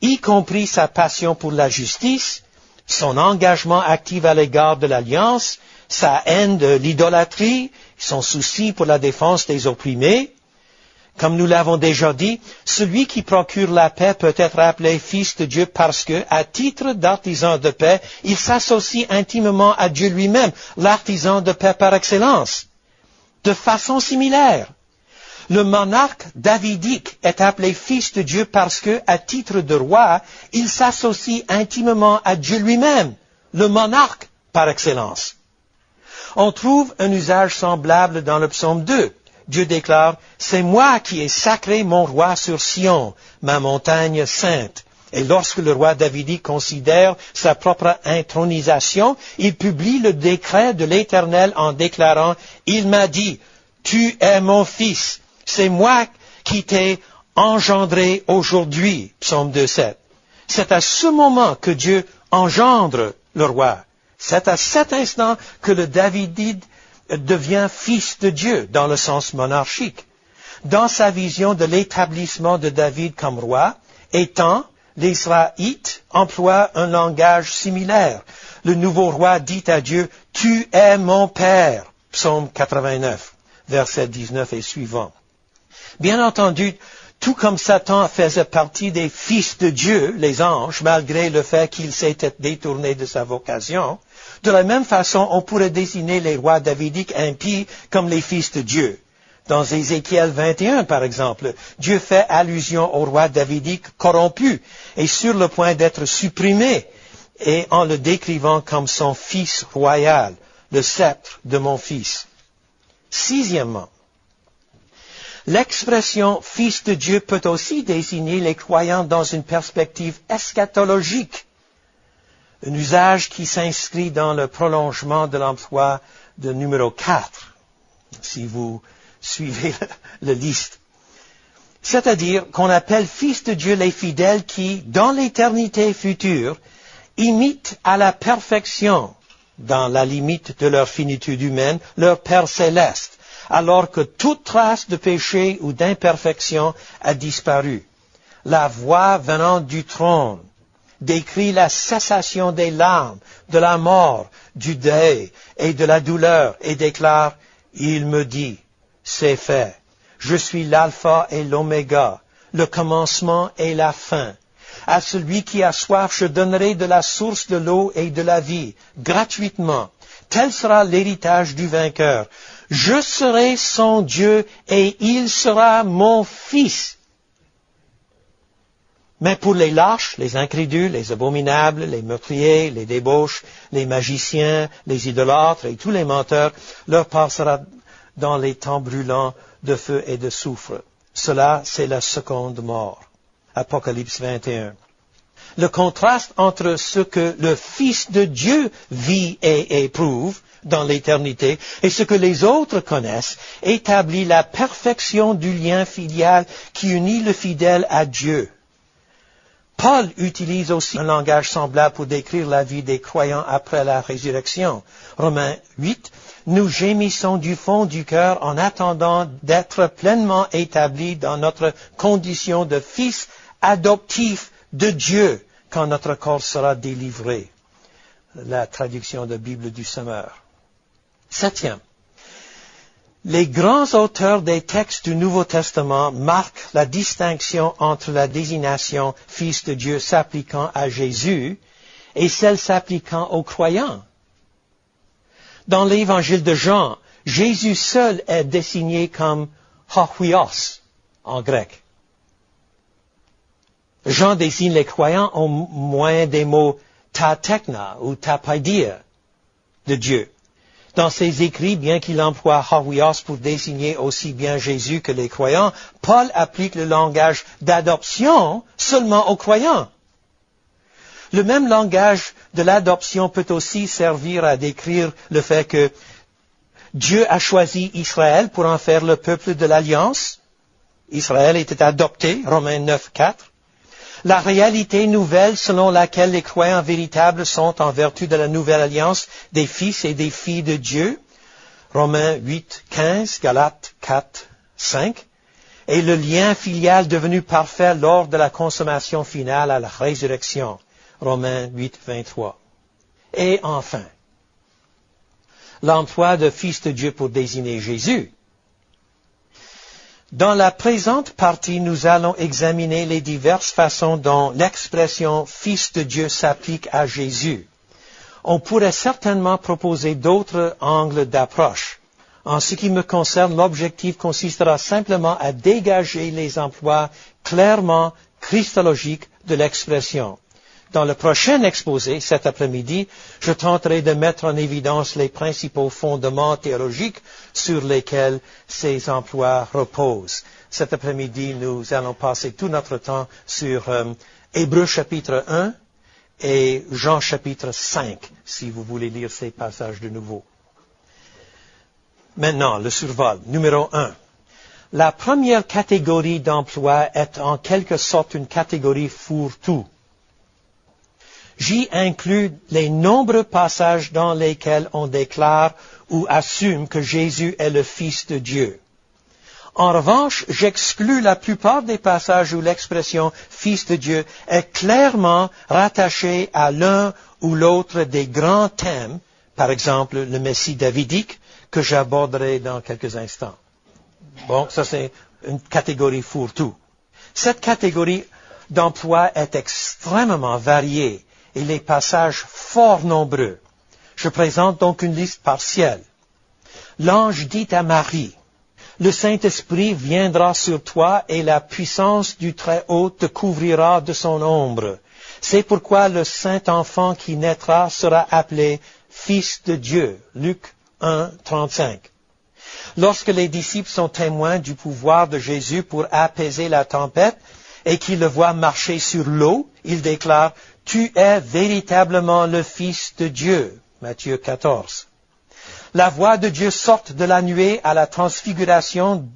y compris sa passion pour la justice, son engagement actif à l'égard de l'Alliance, sa haine de l'idolâtrie, son souci pour la défense des opprimés. Comme nous l'avons déjà dit, celui qui procure la paix peut être appelé fils de Dieu parce que, à titre d'artisan de paix, il s'associe intimement à Dieu lui-même, l'artisan de paix par excellence. De façon similaire, le monarque davidique est appelé fils de Dieu parce que, à titre de roi, il s'associe intimement à Dieu lui-même, le monarque par excellence. On trouve un usage semblable dans le psaume 2. Dieu déclare, « C'est moi qui ai sacré mon roi sur Sion, ma montagne sainte. » Et lorsque le roi davidique considère sa propre intronisation, il publie le décret de l'Éternel en déclarant, « Il m'a dit, tu es mon fils, c'est moi qui t'ai engendré aujourd'hui. » Psaume 2:7. C'est à ce moment que Dieu engendre le roi. C'est à cet instant que le Davidide devient fils de Dieu dans le sens monarchique. Dans sa vision de l'établissement de David comme roi, étant, les Israélites emploient un langage similaire. Le nouveau roi dit à Dieu, « Tu es mon Père » Psaume 89, versets 19 et suivants. Bien entendu, tout comme Satan faisait partie des fils de Dieu, les anges, malgré le fait qu'il s'était détourné de sa vocation, de la même façon, on pourrait désigner les rois davidiques impies comme les fils de Dieu. Dans Ézéchiel 21, par exemple, Dieu fait allusion au roi davidique corrompu et sur le point d'être supprimé, et en le décrivant comme son fils royal, le sceptre de mon fils. Sixièmement, l'expression « fils de Dieu » peut aussi désigner les croyants dans une perspective eschatologique, un usage qui s'inscrit dans le prolongement de l'emploi de numéro 4, si vous suivez la liste. C'est-à-dire qu'on appelle fils de Dieu les fidèles qui, dans l'éternité future, imitent à la perfection, dans la limite de leur finitude humaine, leur Père céleste, alors que toute trace de péché ou d'imperfection a disparu. La voix venant du trône décrit la cessation des larmes, de la mort, du deuil et de la douleur et déclare « Il me dit, c'est fait. Je suis l'alpha et l'oméga, le commencement et la fin. À celui qui a soif, je donnerai de la source de l'eau et de la vie, gratuitement. Tel sera l'héritage du vainqueur. Je serai son Dieu et il sera mon fils. » Mais pour les lâches, les incrédules, les abominables, les meurtriers, les débauches, les magiciens, les idolâtres et tous les menteurs, leur part sera dans les temps brûlants de feu et de soufre. Cela, c'est la seconde mort. Apocalypse 21. Le contraste entre ce que le Fils de Dieu vit et éprouve dans l'éternité et ce que les autres connaissent établit la perfection du lien filial qui unit le fidèle à Dieu. Paul utilise aussi un langage semblable pour décrire la vie des croyants après la résurrection. Romains 8, « Nous gémissons du fond du cœur en attendant d'être pleinement établis dans notre condition de fils adoptifs de Dieu quand notre corps sera délivré. » La traduction de Bible du Semeur. Septième. Les grands auteurs des textes du Nouveau Testament marquent la distinction entre la désignation « Fils de Dieu » s'appliquant à Jésus et celle s'appliquant aux croyants. Dans l'Évangile de Jean, Jésus seul est désigné comme « Hohuios » en grec. Jean désigne les croyants au moyen des mots « ta tekna » ou « ta paidia » de Dieu. Dans ses écrits, bien qu'il emploie hagios pour désigner aussi bien Jésus que les croyants, Paul applique le langage d'adoption seulement aux croyants. Le même langage de l'adoption peut aussi servir à décrire le fait que Dieu a choisi Israël pour en faire le peuple de l'Alliance. Israël était adopté, Romains 9, 4. La réalité nouvelle selon laquelle les croyants véritables sont, en vertu de la nouvelle alliance, des fils et des filles de Dieu, Romains 8, 15, Galates 4, 5, et le lien filial devenu parfait lors de la consommation finale à la résurrection, Romains 8, 23. Et enfin, l'emploi de fils de Dieu pour désigner Jésus. Dans la présente partie, nous allons examiner les diverses façons dont l'expression « Fils de Dieu » s'applique à Jésus. On pourrait certainement proposer d'autres angles d'approche. En ce qui me concerne, l'objectif consistera simplement à dégager les emplois clairement christologiques de l'expression. Dans le prochain exposé, cet après-midi, je tenterai de mettre en évidence les principaux fondements théologiques sur lesquels ces emplois reposent. Cet après-midi, nous allons passer tout notre temps sur Hébreux chapitre 1 et Jean chapitre 5, si vous voulez lire ces passages de nouveau. Maintenant, le survol. Numéro 1. La première catégorie d'emploi est en quelque sorte une catégorie fourre-tout. J'y inclus les nombreux passages dans lesquels on déclare ou assume que Jésus est le Fils de Dieu. En revanche, j'exclus la plupart des passages où l'expression « Fils de Dieu » est clairement rattachée à l'un ou l'autre des grands thèmes, par exemple le Messie davidique, que j'aborderai dans quelques instants. Bon, ça c'est une catégorie fourre-tout. Cette catégorie d'emploi est extrêmement variée et les passages fort nombreux. Je présente donc une liste partielle. L'ange dit à Marie, « Le Saint-Esprit viendra sur toi et la puissance du Très-Haut te couvrira de son ombre. C'est pourquoi le Saint-Enfant qui naîtra sera appelé Fils de Dieu. » Luc 1, 35. Lorsque les disciples sont témoins du pouvoir de Jésus pour apaiser la tempête et qu'ils le voient marcher sur l'eau, ils déclarent « Tu es véritablement le Fils de Dieu. » Matthieu 14. La voix de Dieu sorte de la nuée à la transfiguration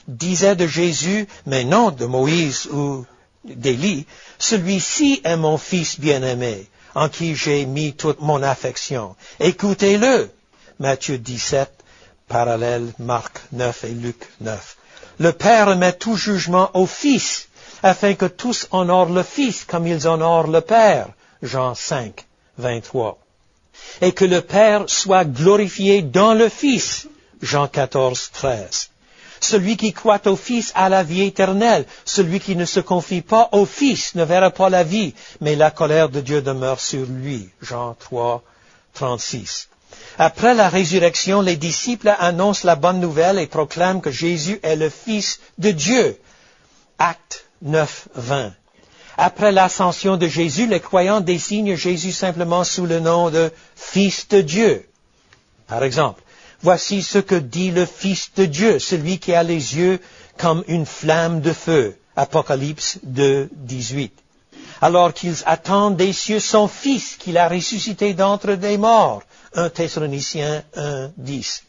disait de Jésus, mais non de Moïse ou d'Élie, « Celui-ci est mon Fils bien-aimé, en qui j'ai mis toute mon affection. Écoutez-le. » Matthieu 17, parallèle Marc 9 et Luc 9. Le Père remet tout jugement au Fils, afin que tous honorent le Fils comme ils honorent le Père. Jean 5, 23. Et que le Père soit glorifié dans le Fils. Jean 14, 13. Celui qui croit au Fils a la vie éternelle. Celui qui ne se confie pas au Fils ne verra pas la vie, mais la colère de Dieu demeure sur lui. Jean 3, 36. Après la résurrection, les disciples annoncent la bonne nouvelle et proclament que Jésus est le Fils de Dieu. Acte 9, 20. Après l'ascension de Jésus, les croyants désignent Jésus simplement sous le nom de Fils de Dieu. Par exemple, voici ce que dit le Fils de Dieu, celui qui a les yeux comme une flamme de feu. Apocalypse 2, 18. Alors qu'ils attendent des cieux son Fils qu'il a ressuscité d'entre les morts. 1 Thessaloniciens 1, 10.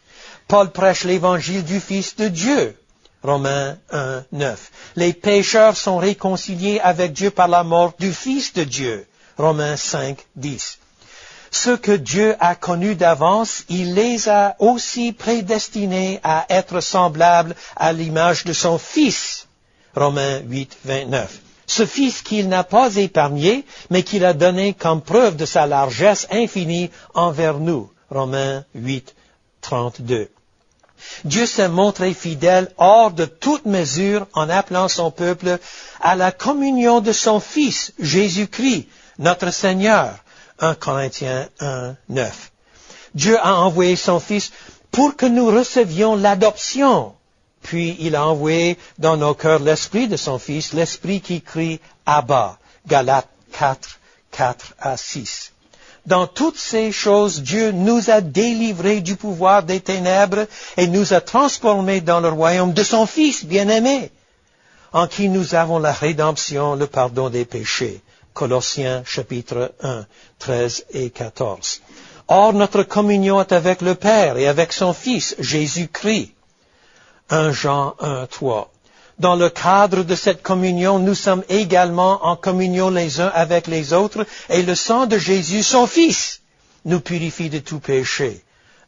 Paul prêche l'évangile du Fils de Dieu. Romains 1, 9. Les pécheurs sont réconciliés avec Dieu par la mort du Fils de Dieu. Romains 5, 10. Ceux que Dieu a connus d'avance, il les a aussi prédestinés à être semblables à l'image de son Fils. Romains 8, 29. Ce Fils qu'il n'a pas épargné, mais qu'il a donné comme preuve de sa largesse infinie envers nous. Romains 8, 32. Dieu s'est montré fidèle hors de toute mesure en appelant son peuple à la communion de son Fils, Jésus-Christ, notre Seigneur. 1 Corinthiens 1, 9. Dieu a envoyé son Fils pour que nous recevions l'adoption. Puis il a envoyé dans nos cœurs l'Esprit de son Fils, l'Esprit qui crie « Abba » Galates 4, 4 à 6. Dans toutes ces choses, Dieu nous a délivrés du pouvoir des ténèbres et nous a transformés dans le royaume de son Fils bien-aimé, en qui nous avons la rédemption, le pardon des péchés. Colossiens chapitre 1, 13 et 14. Or, notre communion est avec le Père et avec son Fils, Jésus-Christ. 1 Jean 1, 3. Dans le cadre de cette communion, nous sommes également en communion les uns avec les autres et le sang de Jésus, son Fils, nous purifie de tout péché.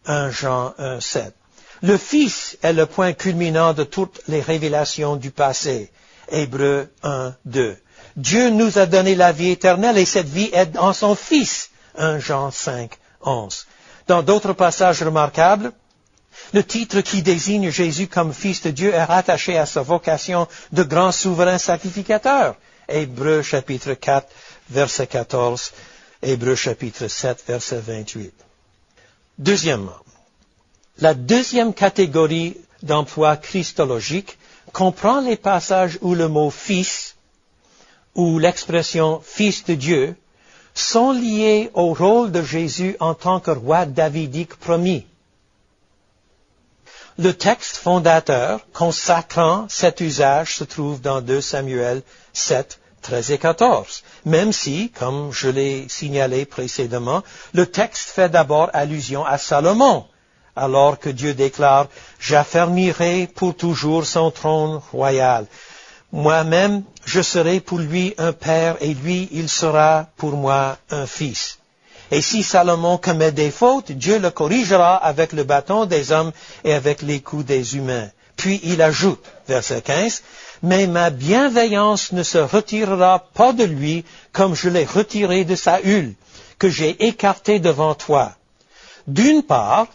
1 Jean 1, 7. Le Fils est le point culminant de toutes les révélations du passé. Hébreux 1, 2. Dieu nous a donné la vie éternelle et cette vie est en son Fils. 1 Jean 5, 11. Dans d'autres passages remarquables, le titre qui désigne Jésus comme Fils de Dieu est rattaché à sa vocation de grand souverain sacrificateur. Hébreux chapitre 4, verset 14, Hébreux chapitre 7, verset 28. Deuxièmement, la deuxième catégorie d'emploi christologique comprend les passages où le mot Fils ou l'expression Fils de Dieu sont liés au rôle de Jésus en tant que roi davidique promis. Le texte fondateur consacrant cet usage se trouve dans 2 Samuel 7, 13 et 14. Même si, comme je l'ai signalé précédemment, le texte fait d'abord allusion à Salomon, alors que Dieu déclare « J'affermirai pour toujours son trône royal. Moi-même, je serai pour lui un père et lui, il sera pour moi un fils. » Et si Salomon commet des fautes, Dieu le corrigera avec le bâton des hommes et avec les coups des humains. Puis il ajoute, verset 15, « Mais ma bienveillance ne se retirera pas de lui comme je l'ai retiré de Saül, que j'ai écarté devant toi. » D'une part,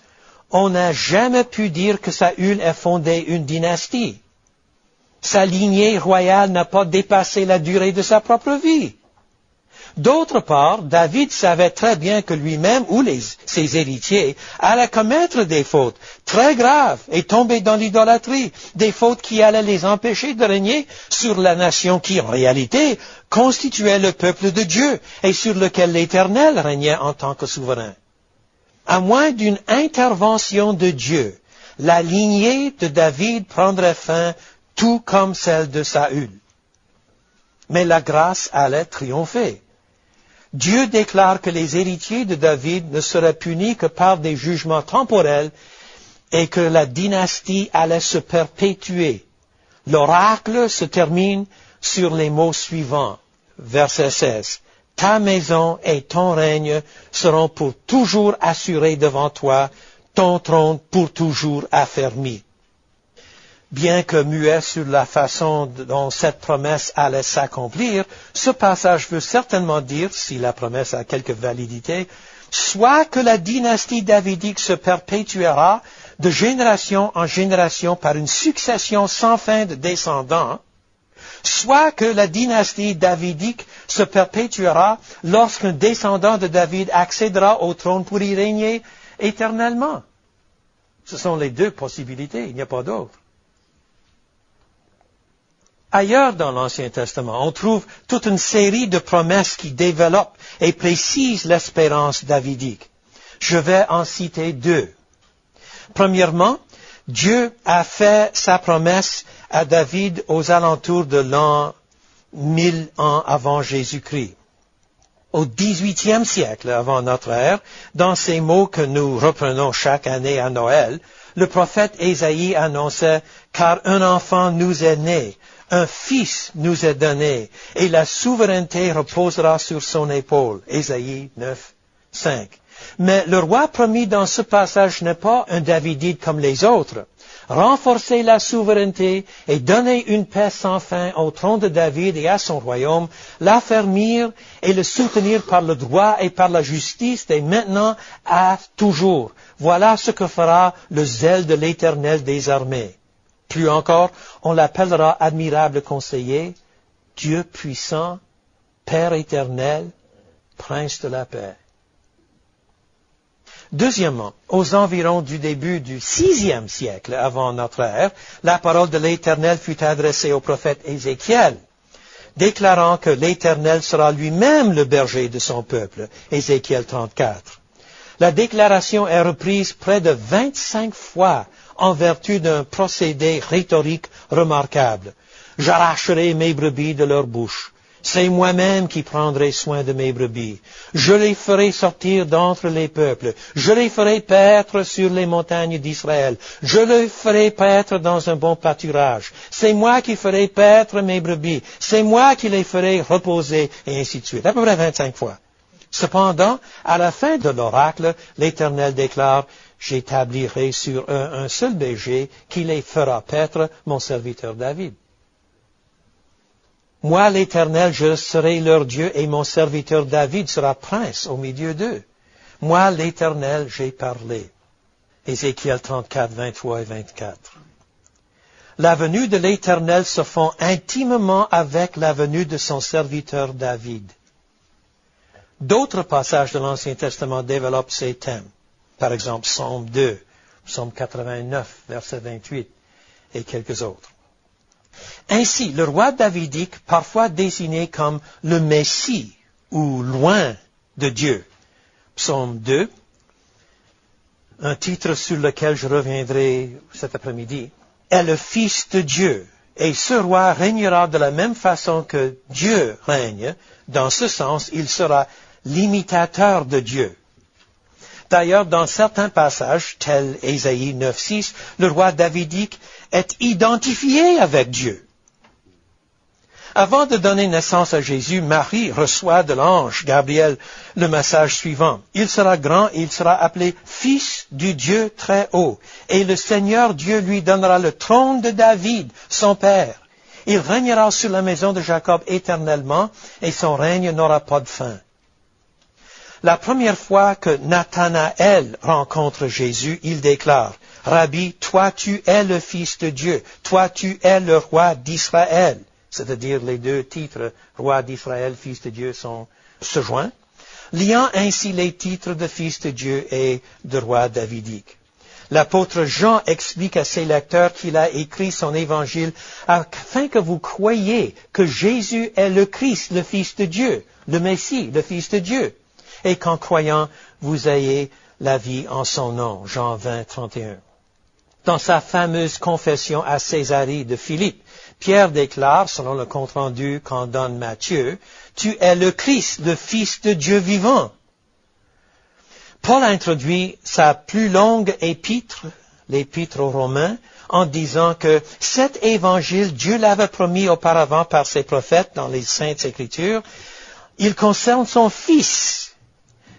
on n'a jamais pu dire que Saül ait fondé une dynastie. Sa lignée royale n'a pas dépassé la durée de sa propre vie. D'autre part, David savait très bien que lui-même ou ses héritiers allaient commettre des fautes très graves et tomber dans l'idolâtrie, des fautes qui allaient les empêcher de régner sur la nation qui, en réalité, constituait le peuple de Dieu et sur lequel l'Éternel régnait en tant que souverain. À moins d'une intervention de Dieu, la lignée de David prendrait fin tout comme celle de Saül. Mais la grâce allait triompher. Dieu déclare que les héritiers de David ne seraient punis que par des jugements temporels et que la dynastie allait se perpétuer. L'oracle se termine sur les mots suivants, verset 16. « Ta maison et ton règne seront pour toujours assurés devant toi, ton trône pour toujours affermi. » Bien que muet sur la façon dont cette promesse allait s'accomplir, ce passage veut certainement dire, si la promesse a quelque validité, soit que la dynastie davidique se perpétuera de génération en génération par une succession sans fin de descendants, soit que la dynastie davidique se perpétuera lorsqu'un descendant de David accédera au trône pour y régner éternellement. Ce sont les deux possibilités, il n'y a pas d'autre. Ailleurs dans l'Ancien Testament, on trouve toute une série de promesses qui développent et précisent l'espérance davidique. Je vais en citer 2. Premièrement, Dieu a fait sa promesse à David aux alentours de l'an 1000 ans avant Jésus-Christ. Au 18e siècle avant notre ère, dans ces mots que nous reprenons chaque année à Noël, le prophète Ésaïe annonçait « Car un enfant nous est né, un fils nous est donné, et la souveraineté reposera sur son épaule. » Ésaïe 9, 5. Mais le roi promis dans ce passage n'est pas un Davidite comme les autres. Renforcer la souveraineté et donner une paix sans fin au trône de David et à son royaume, l'affermir et le soutenir par le droit et par la justice dès maintenant à toujours. Voilà ce que fera le zèle de l'Éternel des armées. Plus encore, on l'appellera admirable conseiller, Dieu puissant, Père éternel, Prince de la paix. Deuxièmement, aux environs du début du 6e siècle avant notre ère, la parole de l'Éternel fut adressée au prophète Ézéchiel. déclarant que l'Éternel sera lui-même le berger de son peuple. Ézéchiel 34. La déclaration est reprise près de 25 fois en vertu d'un procédé rhétorique remarquable. J'arracherai mes brebis de leur bouche. C'est moi-même qui prendrai soin de mes brebis. Je les ferai sortir d'entre les peuples. Je les ferai paître sur les montagnes d'Israël. Je les ferai paître dans un bon pâturage. C'est moi qui ferai paître mes brebis. C'est moi qui les ferai reposer, et ainsi de suite. À peu près 25 fois. Cependant, à la fin de l'oracle, l'Éternel déclare, j'établirai sur eux un seul berger qui les fera paître, mon serviteur David. Moi, l'Éternel, je serai leur Dieu et mon serviteur David sera prince au milieu d'eux. Moi, l'Éternel, j'ai parlé. Ézéchiel 34, 23 et 24. La venue de l'Éternel se fond intimement avec la venue de son serviteur David. D'autres passages de l'Ancien Testament développent ces thèmes. Par exemple, Psaume 2, Psaume 89, verset 28 et quelques autres. Ainsi, le roi davidique, parfois désigné comme le Messie ou loin de Dieu. Psaume 2, un titre sur lequel je reviendrai cet après-midi, est le Fils de Dieu. Et ce roi régnera de la même façon que Dieu règne. Dans ce sens, il sera l'imitateur de Dieu. D'ailleurs, dans certains passages, tels Ésaïe 9.6, le roi davidique est identifié avec Dieu. Avant de donner naissance à Jésus, Marie reçoit de l'ange Gabriel le message suivant. Il sera grand et il sera appelé Fils du Dieu très haut. Et le Seigneur Dieu lui donnera le trône de David, son père. Il régnera sur la maison de Jacob éternellement et son règne n'aura pas de fin. La première fois que Nathanaël rencontre Jésus, il déclare, « Rabbi, toi tu es le Fils de Dieu, toi tu es le roi d'Israël. » C'est-à-dire les deux titres, roi d'Israël, Fils de Dieu, se joignent, liant ainsi les titres de Fils de Dieu et de roi davidique. L'apôtre Jean explique à ses lecteurs qu'il a écrit son évangile afin que vous croyiez que Jésus est le Christ, le Fils de Dieu, le Messie, le Fils de Dieu. Et qu'en croyant, vous ayez la vie en son nom. Jean 20, 31. Dans sa fameuse confession à Césarée de Philippe, Pierre déclare, selon le compte-rendu qu'en donne Matthieu, « Tu es le Christ, le Fils de Dieu vivant. » Paul introduit sa plus longue épître, l'épître aux Romains, en disant que cet évangile, Dieu l'avait promis auparavant par ses prophètes dans les Saintes Écritures, il concerne son Fils,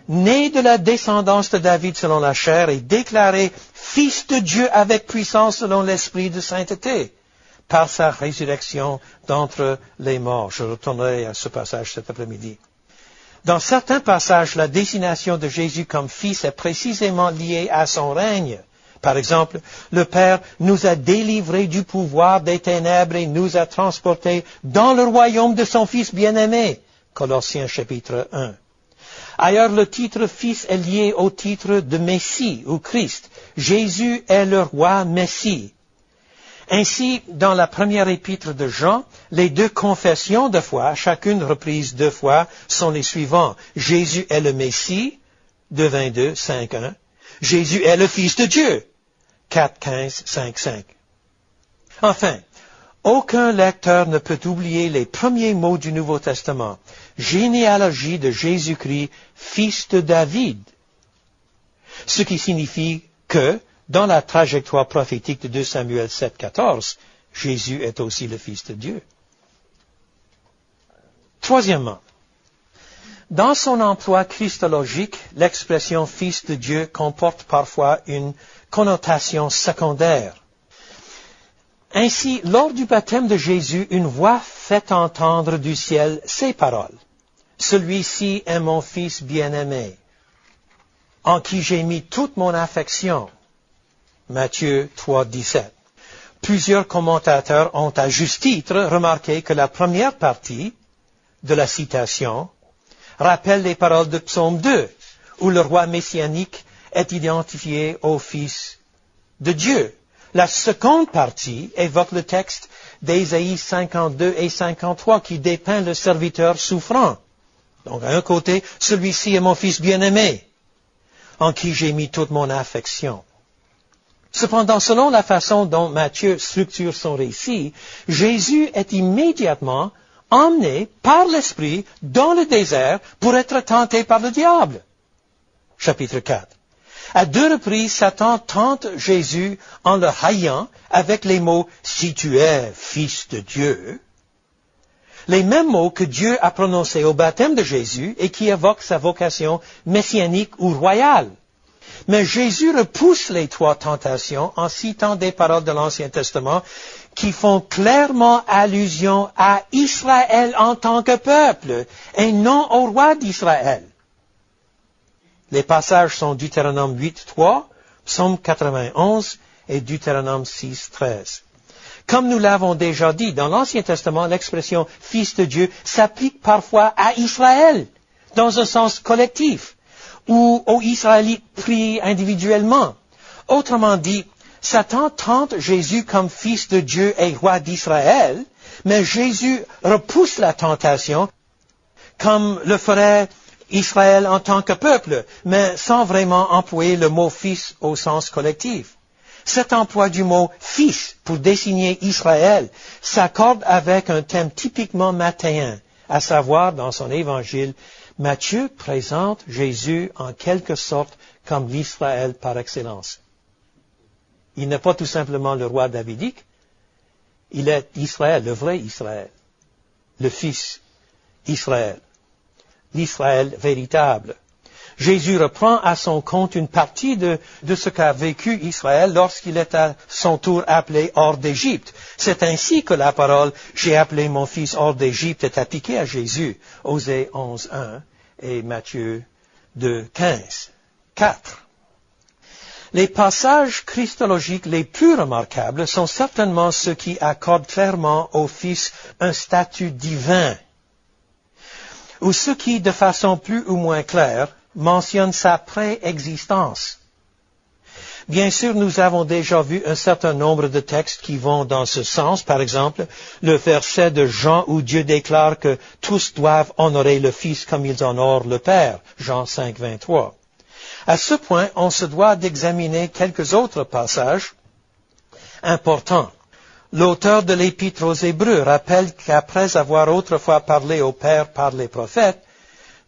né de la descendance de David selon la chair et déclaré Fils de Dieu avec puissance selon l'esprit de sainteté, par sa résurrection d'entre les morts. Je retournerai à ce passage cet après-midi. Dans certains passages, la désignation de Jésus comme Fils est précisément liée à son règne. Par exemple, le Père nous a délivrés du pouvoir des ténèbres et nous a transportés dans le royaume de son Fils bien-aimé. Colossiens chapitre 1. Ailleurs, le titre Fils est lié au titre de Messie ou Christ. Jésus est le roi Messie. Ainsi, dans la première épître de Jean, les deux confessions de foi, chacune reprise 2 fois, sont les suivants. Jésus est le Messie, 2.22, 5.1. Jésus est le Fils de Dieu, 4.15, 5.5. Enfin, aucun lecteur ne peut oublier les premiers mots du Nouveau Testament. Généalogie de Jésus-Christ, Fils de David. Ce qui signifie que, dans la trajectoire prophétique de 2 Samuel 7, 14, Jésus est aussi le Fils de Dieu. Troisièmement, dans son emploi christologique, l'expression Fils de Dieu comporte parfois une connotation secondaire. Ainsi, lors du baptême de Jésus, une voix fait entendre du ciel ces paroles. « Celui-ci est mon Fils bien-aimé, en qui j'ai mis toute mon affection. » Matthieu 3, 17. Plusieurs commentateurs ont à juste titre remarqué que la première partie de la citation rappelle les paroles de Psaume 2, où le roi messianique est identifié au Fils de Dieu. La seconde partie évoque le texte d'Ésaïe 52 et 53 qui dépeint le serviteur souffrant. Donc, à un côté, celui-ci est mon fils bien-aimé, en qui j'ai mis toute mon affection. Cependant, selon la façon dont Matthieu structure son récit, Jésus est immédiatement emmené par l'Esprit dans le désert pour être tenté par le diable. Chapitre 4. À 2 reprises, Satan tente Jésus en le haillant avec les mots « Si tu es fils de Dieu », les mêmes mots que Dieu a prononcés au baptême de Jésus et qui évoquent sa vocation messianique ou royale. Mais Jésus repousse les 3 tentations en citant des paroles de l'Ancien Testament qui font clairement allusion à Israël en tant que peuple et non au roi d'Israël. Les passages sont Deutéronome 8.3, Psaume 91 et Deutéronome 6.13. Comme nous l'avons déjà dit, dans l'Ancien Testament, l'expression « fils de Dieu » s'applique parfois à Israël, dans un sens collectif, ou aux Israélites pris individuellement. Autrement dit, Satan tente Jésus comme fils de Dieu et roi d'Israël, mais Jésus repousse la tentation comme le ferait Israël en tant que peuple, mais sans vraiment employer le mot fils au sens collectif. Cet emploi du mot « fils » pour désigner Israël s'accorde avec un thème typiquement matthéen, à savoir, dans son évangile, Matthieu présente Jésus en quelque sorte comme l'Israël par excellence. Il n'est pas tout simplement le roi davidique, il est Israël, le vrai Israël, le fils Israël, l'Israël véritable. Jésus reprend à son compte une partie de ce qu'a vécu Israël lorsqu'il est à son tour appelé hors d'Égypte. C'est ainsi que la parole « J'ai appelé mon fils hors d'Égypte » est appliquée à Jésus, Osée 11.1 et Matthieu 2.15. 4. Les passages christologiques les plus remarquables sont certainement ceux qui accordent clairement au Fils un statut divin, ou ceux qui, de façon plus ou moins claire, mentionne sa préexistence. Bien sûr, nous avons déjà vu un certain nombre de textes qui vont dans ce sens. Par exemple, le verset de Jean où Dieu déclare que tous doivent honorer le Fils comme ils honorent le Père. Jean 5, 23. À ce point, on se doit d'examiner quelques autres passages importants. L'auteur de l'Épître aux Hébreux rappelle qu'après avoir autrefois parlé au Père par les prophètes,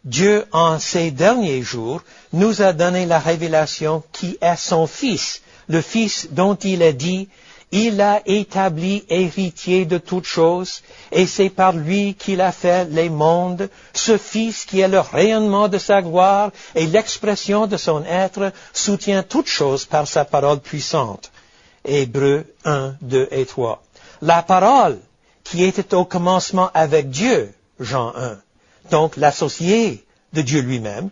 Dieu, en ces derniers jours, nous a donné la révélation qui est son Fils, le Fils dont il est dit, « Il a établi héritier de toutes choses, et c'est par lui qu'il a fait les mondes, ce Fils qui est le rayonnement de sa gloire et l'expression de son être, soutient toutes choses par sa parole puissante. » Hébreux 1, 2 et 3. La parole qui était au commencement avec Dieu, Jean 1. Donc l'associé de Dieu lui-même,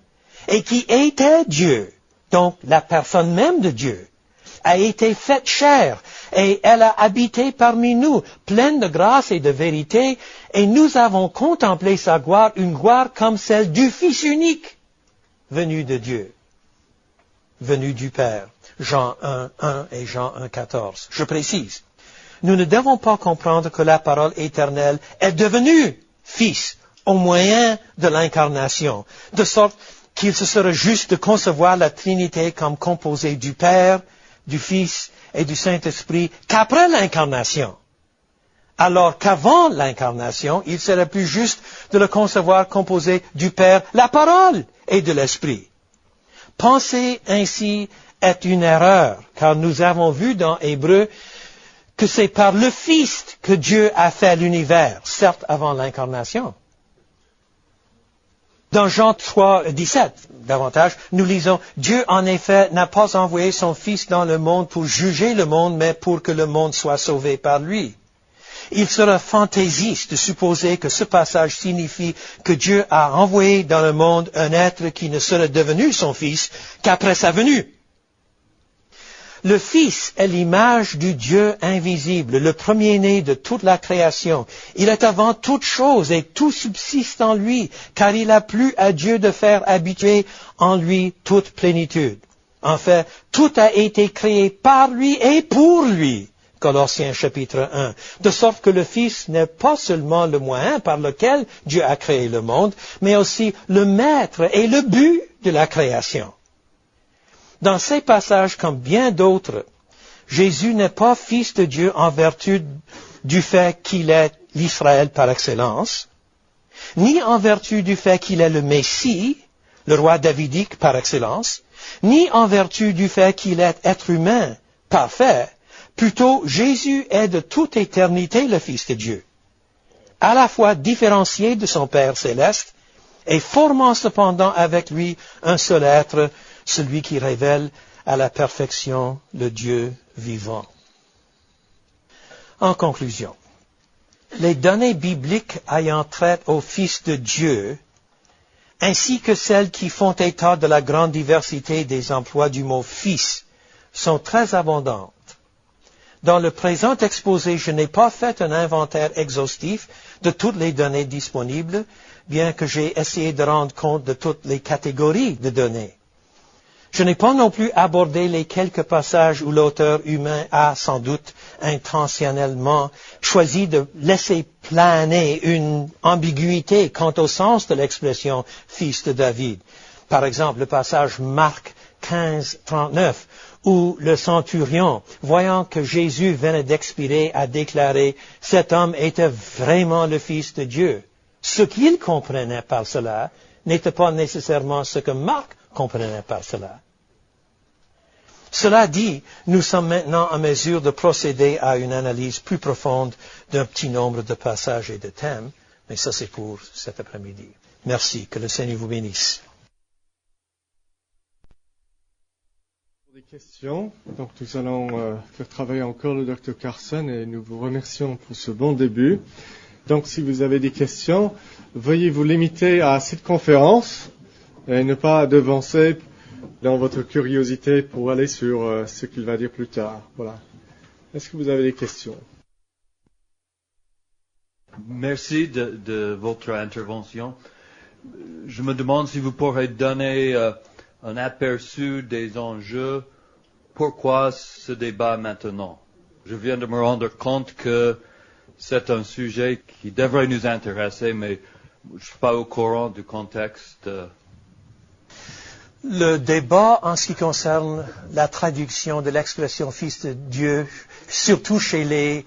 et qui était Dieu, donc la personne même de Dieu, a été faite chair, et elle a habité parmi nous, pleine de grâce et de vérité, et nous avons contemplé sa gloire, une gloire comme celle du Fils unique, venu de Dieu, venu du Père. Jean 1, 1 et Jean 1, 14. Je précise, nous ne devons pas comprendre que la parole éternelle est devenue Fils, au moyen de l'incarnation, de sorte qu'il se serait juste de concevoir la Trinité comme composée du Père, du Fils et du Saint-Esprit qu'après l'incarnation. Alors qu'avant l'incarnation, il serait plus juste de le concevoir composé du Père, la parole et de l'Esprit. Penser ainsi est une erreur, car nous avons vu dans Hébreux que c'est par le Fils que Dieu a fait l'univers, certes avant l'incarnation. Dans Jean 3, 17, davantage, nous lisons, « Dieu, en effet, n'a pas envoyé son Fils dans le monde pour juger le monde, mais pour que le monde soit sauvé par lui. » Il serait fantaisiste de supposer que ce passage signifie que Dieu a envoyé dans le monde un être qui ne serait devenu son Fils qu'après sa venue. Le Fils est l'image du Dieu invisible, le premier-né de toute la création. Il est avant toute chose et tout subsiste en lui, car il a plu à Dieu de faire habiter en lui toute plénitude. En fait, tout a été créé par lui et pour lui. Colossiens chapitre 1. De sorte que le Fils n'est pas seulement le moyen par lequel Dieu a créé le monde, mais aussi le maître et le but de la création. Dans ces passages, comme bien d'autres, Jésus n'est pas Fils de Dieu en vertu du fait qu'il est l'Israël par excellence, ni en vertu du fait qu'il est le Messie, le roi davidique par excellence, ni en vertu du fait qu'il est être humain parfait. Plutôt, Jésus est de toute éternité le Fils de Dieu, à la fois différencié de son Père céleste et formant cependant avec lui un seul être, celui qui révèle à la perfection le Dieu vivant. En conclusion, les données bibliques ayant trait au Fils de Dieu, ainsi que celles qui font état de la grande diversité des emplois du mot Fils, sont très abondantes. Dans le présent exposé, je n'ai pas fait un inventaire exhaustif de toutes les données disponibles, bien que j'ai essayé de rendre compte de toutes les catégories de données. Je n'ai pas non plus abordé les quelques passages où l'auteur humain a sans doute intentionnellement choisi de laisser planer une ambiguïté quant au sens de l'expression « fils de David ». Par exemple, le passage Marc 15, 39, où le centurion, voyant que Jésus venait d'expirer, a déclaré « Cet homme était vraiment le Fils de Dieu ». Ce qu'il comprenait par cela n'était pas nécessairement ce que Marc comprenait par cela. Cela dit, nous sommes maintenant en mesure de procéder à une analyse plus profonde d'un petit nombre de passages et de thèmes, mais ça c'est pour cet après-midi. Merci, que le Seigneur vous bénisse. Des questions. Donc nous allons faire travailler encore le Dr Carson et nous vous remercions pour ce bon début. Donc si vous avez des questions, veuillez vous limiter à cette conférence et ne pas devancer dans votre curiosité pour aller sur ce qu'il va dire plus tard. Voilà. Est-ce que vous avez des questions? Merci de votre intervention. Je me demande si vous pourrez donner un aperçu des enjeux. Pourquoi ce débat maintenant? Je viens de me rendre compte que c'est un sujet qui devrait nous intéresser, mais je ne suis pas au courant du contexte. Le débat en ce qui concerne la traduction de l'expression Fils de Dieu, surtout chez les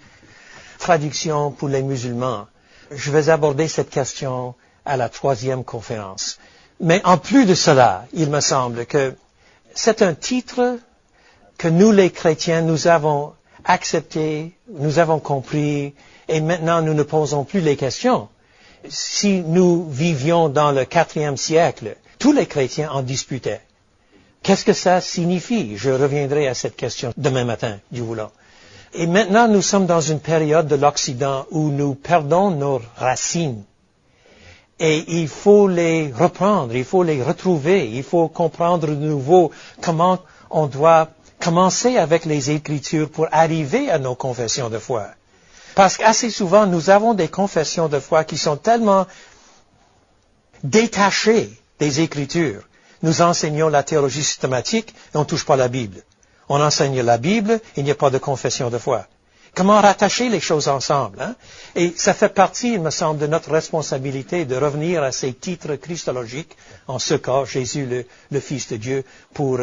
traductions pour les musulmans, je vais aborder cette question à la 3e conférence. Mais en plus de cela, il me semble que c'est un titre que nous les chrétiens, nous avons accepté, nous avons compris, et maintenant nous ne posons plus les questions. Si nous vivions dans le 4e siècle, tous les chrétiens en disputaient. Qu'est-ce que ça signifie? Je reviendrai à cette question demain matin, Dieu voulant. Et maintenant, nous sommes dans une période de l'Occident où nous perdons nos racines. Et il faut les reprendre, il faut les retrouver, il faut comprendre de nouveau comment on doit commencer avec les Écritures pour arriver à nos confessions de foi. Parce qu'assez souvent, nous avons des confessions de foi qui sont tellement détachées des Écritures. Nous enseignons la théologie systématique et on ne touche pas la Bible. On enseigne la Bible, il n'y a pas de confession de foi. Comment rattacher les choses ensemble, hein? Et ça fait partie, il me semble, de notre responsabilité de revenir à ces titres christologiques, en ce cas, Jésus le Fils de Dieu, pour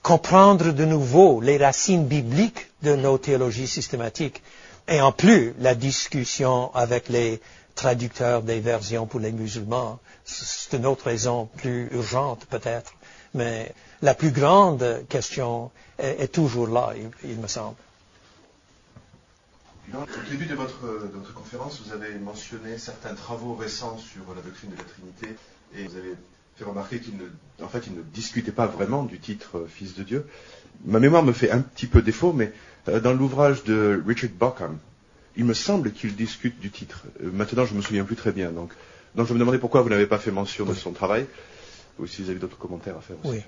comprendre de nouveau les racines bibliques de nos théologies systématiques. Et en plus, la discussion avec les traducteurs des versions pour les musulmans, c'est une autre raison plus urgente peut-être, mais la plus grande question est toujours là, il me semble. Au début de votre conférence, vous avez mentionné certains travaux récents sur la doctrine de la Trinité et vous avez fait remarquer qu'il ne discutait pas vraiment du titre Fils de Dieu. Ma mémoire me fait un petit peu défaut, mais dans l'ouvrage de Richard Bauckham, il me semble qu'il discute du titre. Maintenant, je ne me souviens plus très bien. Donc je me demandais pourquoi vous n'avez pas fait mention de son travail, ou si vous avez d'autres commentaires à faire aussi.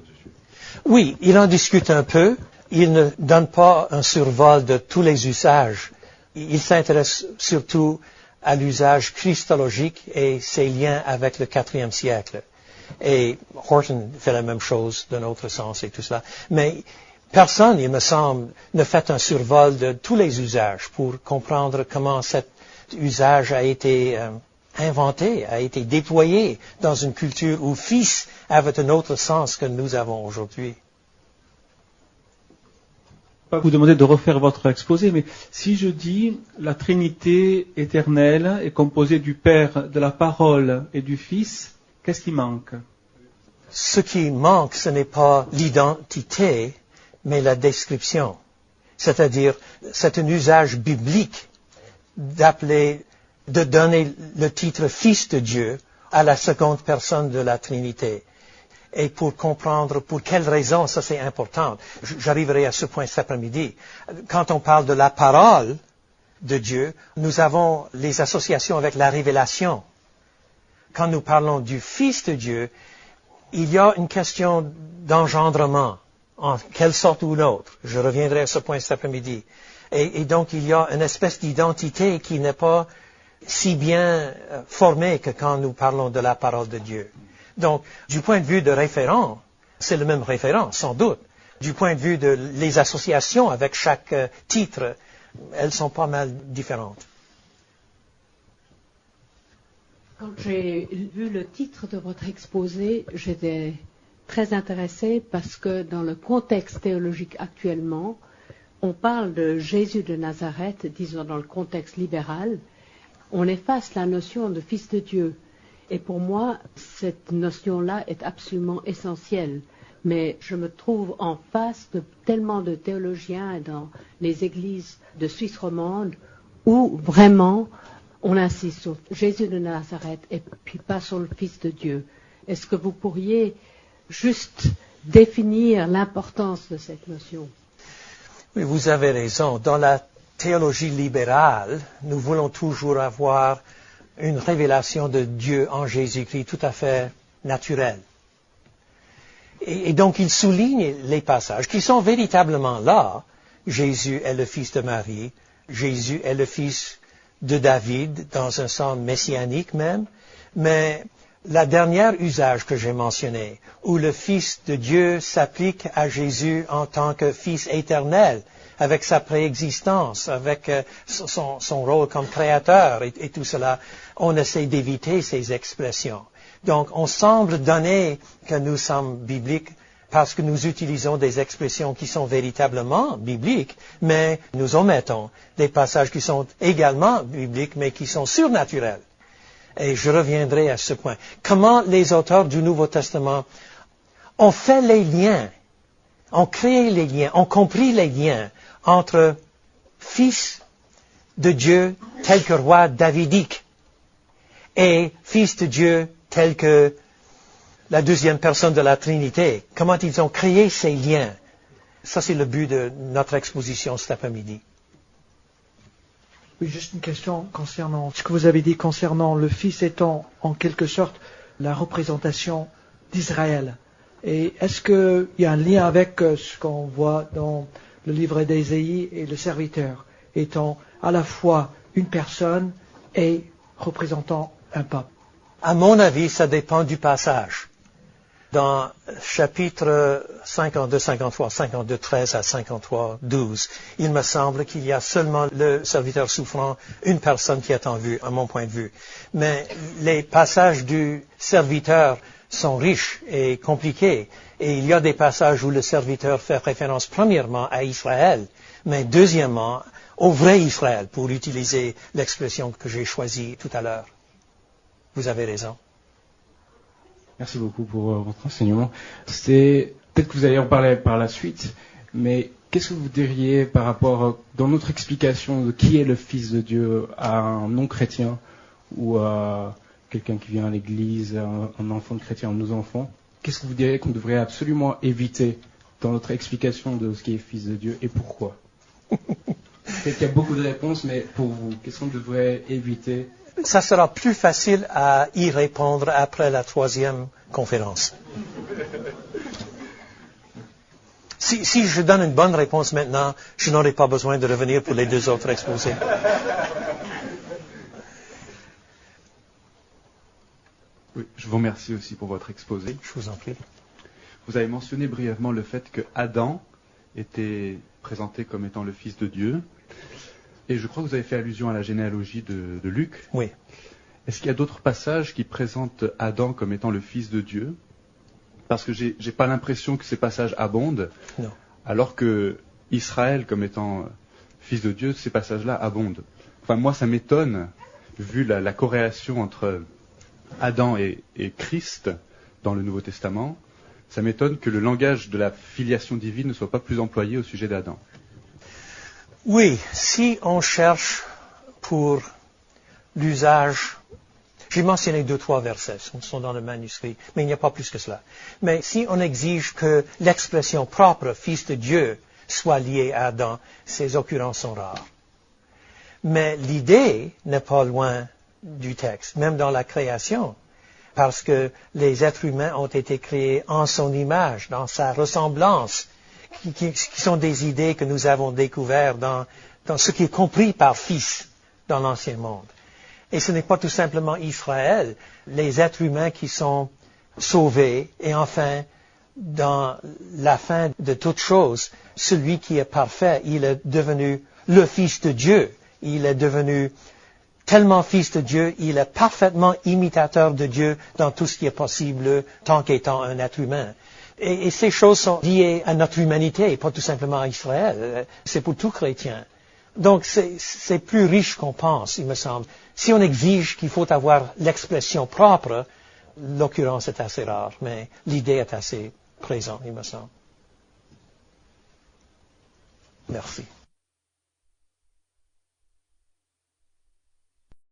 Oui, il en discute un peu. Il ne donne pas un survol de tous les usages. Il s'intéresse surtout à l'usage christologique et ses liens avec le 4e siècle. Et Horton fait la même chose d'un autre sens et tout cela. Mais Personne, il me semble, ne fait un survol de tous les usages pour comprendre comment cet usage a été inventé, a été déployé dans une culture où fils avait un autre sens que nous avons aujourd'hui. Pas vous demander de refaire votre exposé, mais si je dis la Trinité éternelle est composée du Père, de la Parole et du Fils, qu'est-ce qui manque? Ce qui manque, ce n'est pas l'identité, mais la description. C'est-à-dire, c'est un usage biblique de donner le titre Fils de Dieu à la seconde personne de la Trinité. Et pour comprendre pour quelles raisons, ça c'est important. J'arriverai à ce point cet après-midi. Quand on parle de la parole de Dieu, nous avons les associations avec la révélation. Quand nous parlons du Fils de Dieu, il y a une question d'engendrement, en quelque sorte ou l'autre. Je reviendrai à ce point cet après-midi. Et donc il y a une espèce d'identité qui n'est pas si bien formée que quand nous parlons de la parole de Dieu. Donc, du point de vue de référent, c'est le même référent, sans doute. Du point de vue de les associations avec chaque titre, elles sont pas mal différentes. Quand j'ai vu le titre de votre exposé, j'étais très intéressée parce que dans le contexte théologique actuellement, on parle de Jésus de Nazareth, disons dans le contexte libéral, on efface la notion de Fils de Dieu. Et pour moi, cette notion-là est absolument essentielle. Mais je me trouve en face de tellement de théologiens dans les églises de Suisse romande où vraiment on insiste sur Jésus de Nazareth et puis pas sur le Fils de Dieu. Est-ce que vous pourriez juste définir l'importance de cette notion? Oui, vous avez raison. Dans la théologie libérale, nous voulons toujours avoir une révélation de Dieu en Jésus-Christ tout à fait naturelle. Et donc, il souligne les passages qui sont véritablement là. Jésus est le fils de Marie. Jésus est le fils de David, dans un sens messianique même. Mais la dernière usage que j'ai mentionné, où le Fils de Dieu s'applique à Jésus en tant que Fils éternel, avec sa préexistence, avec son rôle comme créateur et tout cela, on essaie d'éviter ces expressions. Donc, on semble donner que nous sommes bibliques parce que nous utilisons des expressions qui sont véritablement bibliques, mais nous omettons des passages qui sont également bibliques, mais qui sont surnaturels. Et je reviendrai à ce point. Comment les auteurs du Nouveau Testament ont fait les liens, ont créé les liens, ont compris les liens entre Fils de Dieu tel que roi davidique et Fils de Dieu tel que la deuxième personne de la Trinité. Comment ils ont créé ces liens? Ça, c'est le but de notre exposition cet après-midi. Oui, juste une question concernant ce que vous avez dit concernant le Fils étant en quelque sorte la représentation d'Israël. Et est-ce qu'il y a un lien avec ce qu'on voit dans le livre d'Ésaïe et le serviteur étant à la fois une personne et représentant un peuple? À mon avis, ça dépend du passage. Dans chapitre 52, 53, 52, 13 à 53, 12, il me semble qu'il y a seulement le serviteur souffrant, une personne qui est en vue, à mon point de vue. Mais les passages du serviteur sont riches et compliqués. Et il y a des passages où le serviteur fait référence premièrement à Israël, mais deuxièmement au vrai Israël, pour utiliser l'expression que j'ai choisie tout à l'heure. Vous avez raison. Merci beaucoup pour votre enseignement. Peut-être que vous allez en parler par la suite, mais qu'est-ce que vous diriez par rapport, dans notre explication de qui est le Fils de Dieu à un non-chrétien ou à quelqu'un qui vient à l'église, un enfant de chrétien, nos enfants? Qu'est-ce que vous diriez qu'on devrait absolument éviter dans notre explication de ce qui est Fils de Dieu et pourquoi? Peut-être qu'il y a beaucoup de réponses, mais pour vous, qu'est-ce qu'on devrait éviter? Ça sera plus facile à y répondre après la troisième conférence. Si je donne une bonne réponse maintenant, je n'aurai pas besoin de revenir pour les deux autres exposés. Oui, je vous remercie aussi pour votre exposé. Je vous en prie. Vous avez mentionné brièvement le fait que Adam était présenté comme étant le Fils de Dieu. Et je crois que vous avez fait allusion à la généalogie de Luc. Oui. Est-ce qu'il y a d'autres passages qui présentent Adam comme étant le Fils de Dieu? Parce que j'ai pas l'impression que ces passages abondent. Non. Alors que Israël comme étant Fils de Dieu, ces passages-là abondent. Enfin, moi, ça m'étonne, vu la corrélation entre Adam et Christ dans le Nouveau Testament, ça m'étonne que le langage de la filiation divine ne soit pas plus employé au sujet d'Adam. Oui, si on cherche pour l'usage, j'ai mentionné 2-3 versets, ils sont dans le manuscrit, mais il n'y a pas plus que cela. Mais si on exige que l'expression propre, Fils de Dieu, soit liée à Adam, ces occurrences sont rares. Mais l'idée n'est pas loin du texte, même dans la création, parce que les êtres humains ont été créés en son image, dans sa ressemblance, qui sont des idées que nous avons découvertes dans ce qui est compris par Fils dans l'Ancien Monde. Et ce n'est pas tout simplement Israël, les êtres humains qui sont sauvés, et enfin, dans la fin de toute chose, celui qui est parfait, il est devenu le Fils de Dieu. Il est devenu tellement Fils de Dieu, il est parfaitement imitateur de Dieu dans tout ce qui est possible, tant qu'étant un être humain. Et ces choses sont liées à notre humanité, pas tout simplement à Israël. C'est pour tout chrétien. Donc c'est plus riche qu'on pense, il me semble. Si on exige qu'il faut avoir l'expression propre, l'occurrence est assez rare, mais l'idée est assez présente, il me semble. Merci.